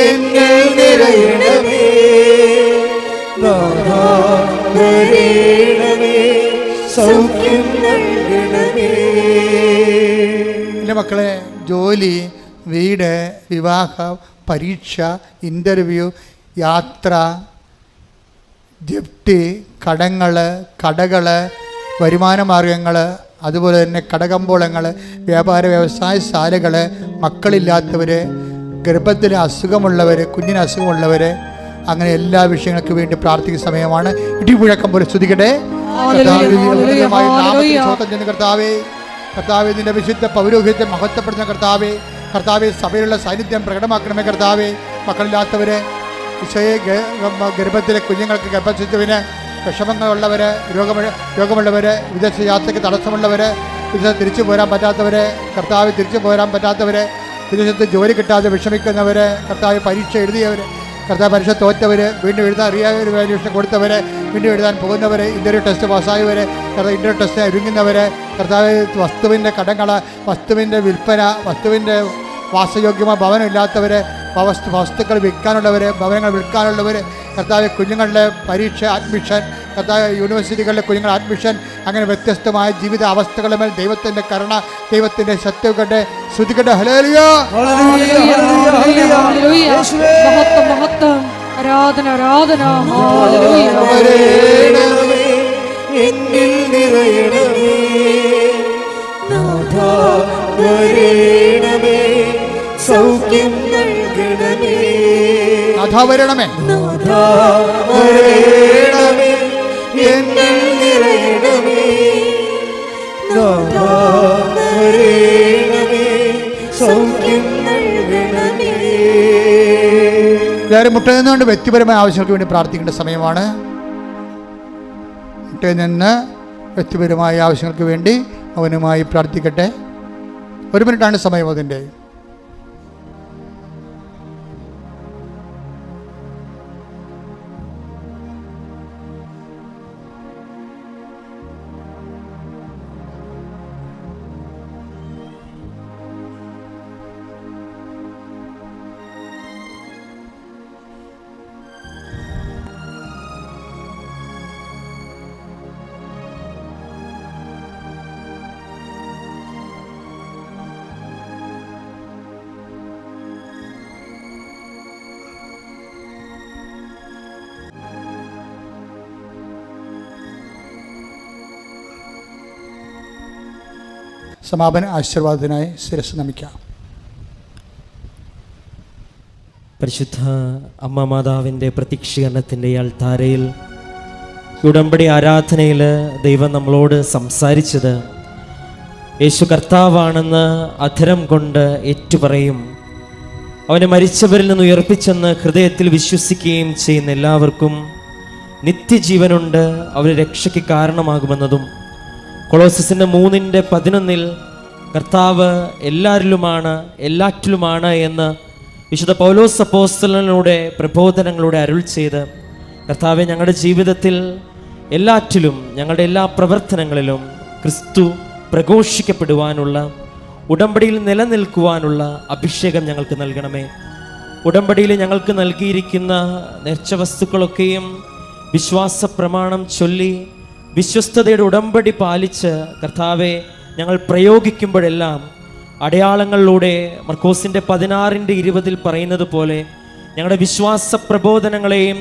എന്നിൽ നിറയണമേ, സൗഖ്യം നൽകണമേ. എൻ്റെ മക്കളെ, ജോലി, വീട്, വിവാഹം, പരീക്ഷ, ഇൻ്റർവ്യൂ, യാത്ര, ജപ്തി, കടങ്ങൾ, കടകൾ, വരുമാന മാർഗങ്ങൾ, അതുപോലെ തന്നെ കടകമ്പോളങ്ങൾ, വ്യാപാര വ്യവസായശാലകൾ, മക്കളില്ലാത്തവർ, ഗർഭത്തിൽ അസുഖമുള്ളവർ, കുഞ്ഞിന് അസുഖമുള്ളവർ, അങ്ങനെ എല്ലാ വിഷയങ്ങൾക്ക് വേണ്ടി പ്രാർത്ഥിക്കുന്ന സമയമാണ്. ഇടിമുഴക്കം പോലെ സ്തുതിക്കട്ടെ. കർത്താവേ, കർത്താവേ, നിന്റെ വിശുദ്ധ പൗരോഹിത്യത്തെ മഹത്വപ്പെടുന്ന കർത്താവേ, കർത്താവെ സഭയിലുള്ള സാന്നിധ്യം പ്രകടമാക്കണമേ. കർത്താവെ, മക്കളില്ലാത്തവരെ, ഈശോയെ, ഗർഭത്തിലെ കുഞ്ഞുങ്ങൾക്ക് ഗർഭശിശുവിന് വിഷമങ്ങളുള്ളവർ, രോഗമുള്ളവർ, വിദേശ യാത്രയ്ക്ക് തടസ്സമുള്ളവർ, വിദേശത്ത് തിരിച്ചു പോരാൻ പറ്റാത്തവർ, കർത്താവ് തിരിച്ചു പോരാൻ പറ്റാത്തവർ, വിദേശത്ത് ജോലി കിട്ടാതെ വിഷമിക്കുന്നവർ, കർത്താവ് പരീക്ഷ എഴുതിയവർ, കർത്താവ് പരീക്ഷ തോറ്റവർ, വീണ്ടും എഴുതാൻ അറിയാതെ വാല്യൂഷൻ കൊടുത്തവർ, വീണ്ടും എഴുതാൻ പോകുന്നവർ, ഇൻ്റർവ്യൂ ടെസ്റ്റ് പാസ്സായവർ, കർത്താവ് ഇൻ്റർവ്യൂ ടെസ്റ്റിന് ഒരുങ്ങുന്നവർ, കർത്താവ് വസ്തുവിൻ്റെ കടങ്ങൾ, വസ്തുവിൻ്റെ വിൽപ്പന, വസ്തുവിൻ്റെ വാസയോഗ്യമായ ഭവനമില്ലാത്തവർ, വസ്തുക്കൾ വിൽക്കാനുള്ളവർ, ഭവനങ്ങൾ വിൽക്കാനുള്ളവർ, കർത്താവ് കുഞ്ഞുങ്ങളുടെ പരീക്ഷ, അഡ്മിഷൻ, കർത്താവ് യൂണിവേഴ്സിറ്റികളിലെ കുഞ്ഞുങ്ങളുടെ അഡ്മിഷൻ, അങ്ങനെ വ്യത്യസ്തമായ ജീവിത അവസ്ഥകളുടെ മേൽ ദൈവത്തിൻ്റെ കരുണ, ദൈവത്തിൻ്റെ ശക്തികളുടെ ശ്രുതികട്ടെ. ഹല്ലേലൂയ, ആരാധന, ആരാധന. എന്നിൽ നിറയണമേ, നാഥാ വരണമേ, സൗഖ്യം നൽകണമേ, നാഥാ വരണമേ, നാഥാ വരണമേ, എന്നിൽ നിറയണമേ, നാഥാ വരണമേ, എല്ലാവരും മുട്ടയിൽ നിന്നുകൊണ്ട് വ്യക്തിപരമായ ആവശ്യങ്ങൾക്ക് വേണ്ടി പ്രാർത്ഥിക്കേണ്ട സമയമാണ്. മുട്ടയിൽ നിന്ന് വ്യക്തിപരമായ ആവശ്യങ്ങൾക്ക് വേണ്ടി അവനുമായി പ്രാർത്ഥിക്കട്ടെ. 1 മിനിറ്റാണ് സമയം അതിൻ്റെ. സമാപന ആശീർവാദത്തിനായി ശിരസ് നമിക്കാം. പരിശുദ്ധ അമ്മ മാതാവിൻ്റെ പ്രത്യക്ഷീകരണത്തിൻ്റെ അൾത്താരയിൽ ഉടമ്പടി ആരാധനയിൽ ദൈവം നമ്മളോട് സംസാരിച്ചത് യേശു കർത്താവാണെന്ന് അധരം കൊണ്ട് ഏറ്റുപറയും, അവനെ മരിച്ചവരിൽ നിന്ന് ഉയർപ്പിച്ചെന്ന് ഹൃദയത്തിൽ വിശ്വസിക്കുകയും ചെയ്യുന്ന എല്ലാവർക്കും നിത്യജീവനുണ്ട്, അവർ രക്ഷയ്ക്ക് കാരണമാകുമെന്നതും കൊളോസസിൻ്റെ 3:11 കർത്താവ് എല്ലാവരിലുമാണ് എല്ലാറ്റിലുമാണ് എന്ന് വിശുദ്ധ പൗലോസ് അപ്പോസ്തലനിലൂടെ പ്രബോധനങ്ങളുടെ അരുൾ ചെയ്ത്, കർത്താവെ ഞങ്ങളുടെ ജീവിതത്തിൽ എല്ലാറ്റിലും ഞങ്ങളുടെ എല്ലാ പ്രവർത്തനങ്ങളിലും ക്രിസ്തു പ്രഘോഷിക്കപ്പെടുവാനുള്ള, ഉടമ്പടിയിൽ നിലനിൽക്കുവാനുള്ള അഭിഷേകം ഞങ്ങൾക്ക് നൽകണമേ. ഉടമ്പടിയിൽ ഞങ്ങൾക്ക് നൽകിയിരിക്കുന്ന നേർച്ചവസ്തുക്കളൊക്കെയും വിശ്വാസ പ്രമാണം ചൊല്ലി വിശ്വസ്തതയുടെ ഉടമ്പടി പാലിച്ച് കർത്താവെ ഞങ്ങൾ പ്രയോഗിക്കുമ്പോഴെല്ലാം അടയാളങ്ങളിലൂടെ മർക്കോസിൻ്റെ 16:20 പറയുന്നത് പോലെ ഞങ്ങളുടെ വിശ്വാസ പ്രബോധനങ്ങളെയും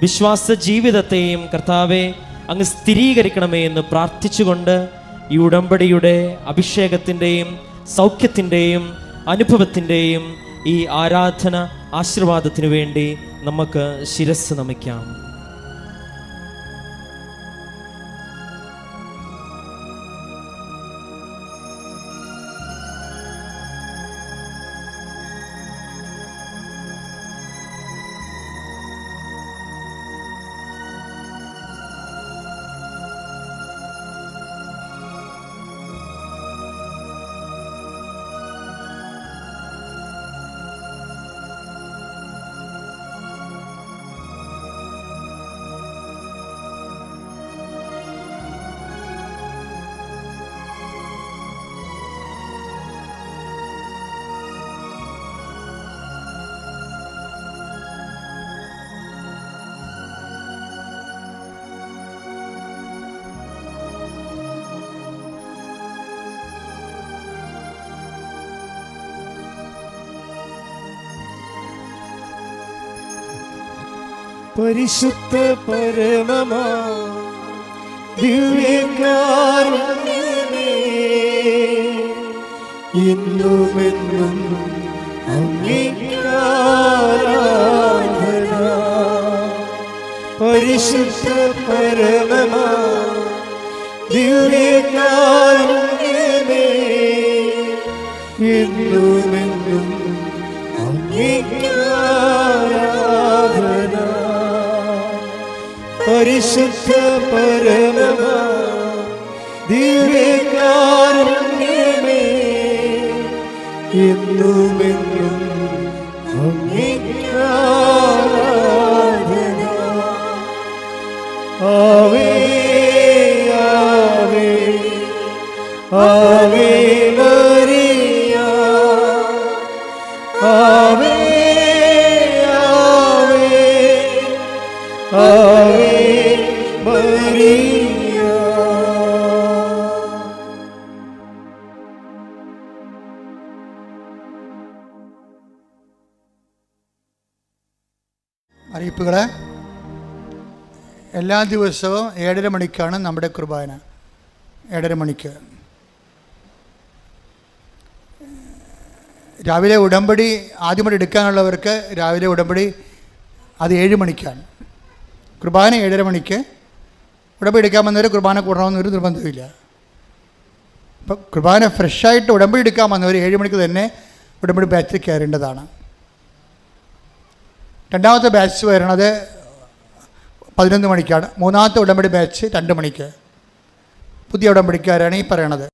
വിശ്വാസ ജീവിതത്തെയും കർത്താവെ അങ്ങ് സ്ഥിരീകരിക്കണമേ എന്ന് പ്രാർത്ഥിച്ചുകൊണ്ട് ഈ ഉടമ്പടിയുടെ അഭിഷേകത്തിൻ്റെയും സൗഖ്യത്തിൻ്റെയും അനുഭവത്തിൻ്റെയും ഈ ആരാധന ആശീർവാദത്തിനു വേണ്ടി നമുക്ക് ശിരസ് നമിക്കാം. പരിശുദ്ധ പരമമാ ദിവ്യകാരുണ്യമേ, ഇന്നുമെന്നും അങ്ങേക്ക് ആരാധന. പരിശുദ്ധ പരമമാ ദിവ്യകാരുണ്യമേ, ഇന്നുമെന്നും അങ്ങേക്ക് ആരാധന. പരിശുദ്ധ പരമമാ ദിവ്യകാരുണ്യമേ, എന്നുമെന്നും അങ്ങേക്ക് ആരാധന. ആവേ ആവേ ആവേ മരിയ, ആവേ ആവേ ആവേ മരിയ. അറിയിപ്പുകളെ, എല്ലാ ദിവസവും 7:30 മണിക്കാണ് നമ്മുടെ കുർബാന. 7:30 മണിക്ക് രാവിലെ ഉടമ്പടി ആദ്യമായിട്ട് എടുക്കാനുള്ളവർക്ക് രാവിലെ ഉടമ്പടി അത് 7 മണിക്കാണ്. കുർബാന 7:30 മണിക്ക്. ഉടമ്പടി എടുക്കാൻ വന്നവർ കുർബാന കൂടണമെന്നൊരു നിർബന്ധമില്ല. അപ്പം കുർബാന ഫ്രഷായിട്ട് ഉടമ്പടി എടുക്കാൻ വന്നവർ 7 മണിക്ക് തന്നെ ഉടമ്പടി ബാച്ചിൽ കയറേണ്ടതാണ്. രണ്ടാമത്തെ ബാച്ച് വരണത് 11 മണിക്കാണ്. മൂന്നാമത്തെ ഉടമ്പടി ബാച്ച് 2 മണിക്ക്. പുതിയ ഉടമ്പടിക്കാരാണ് ഈ പറയണത്.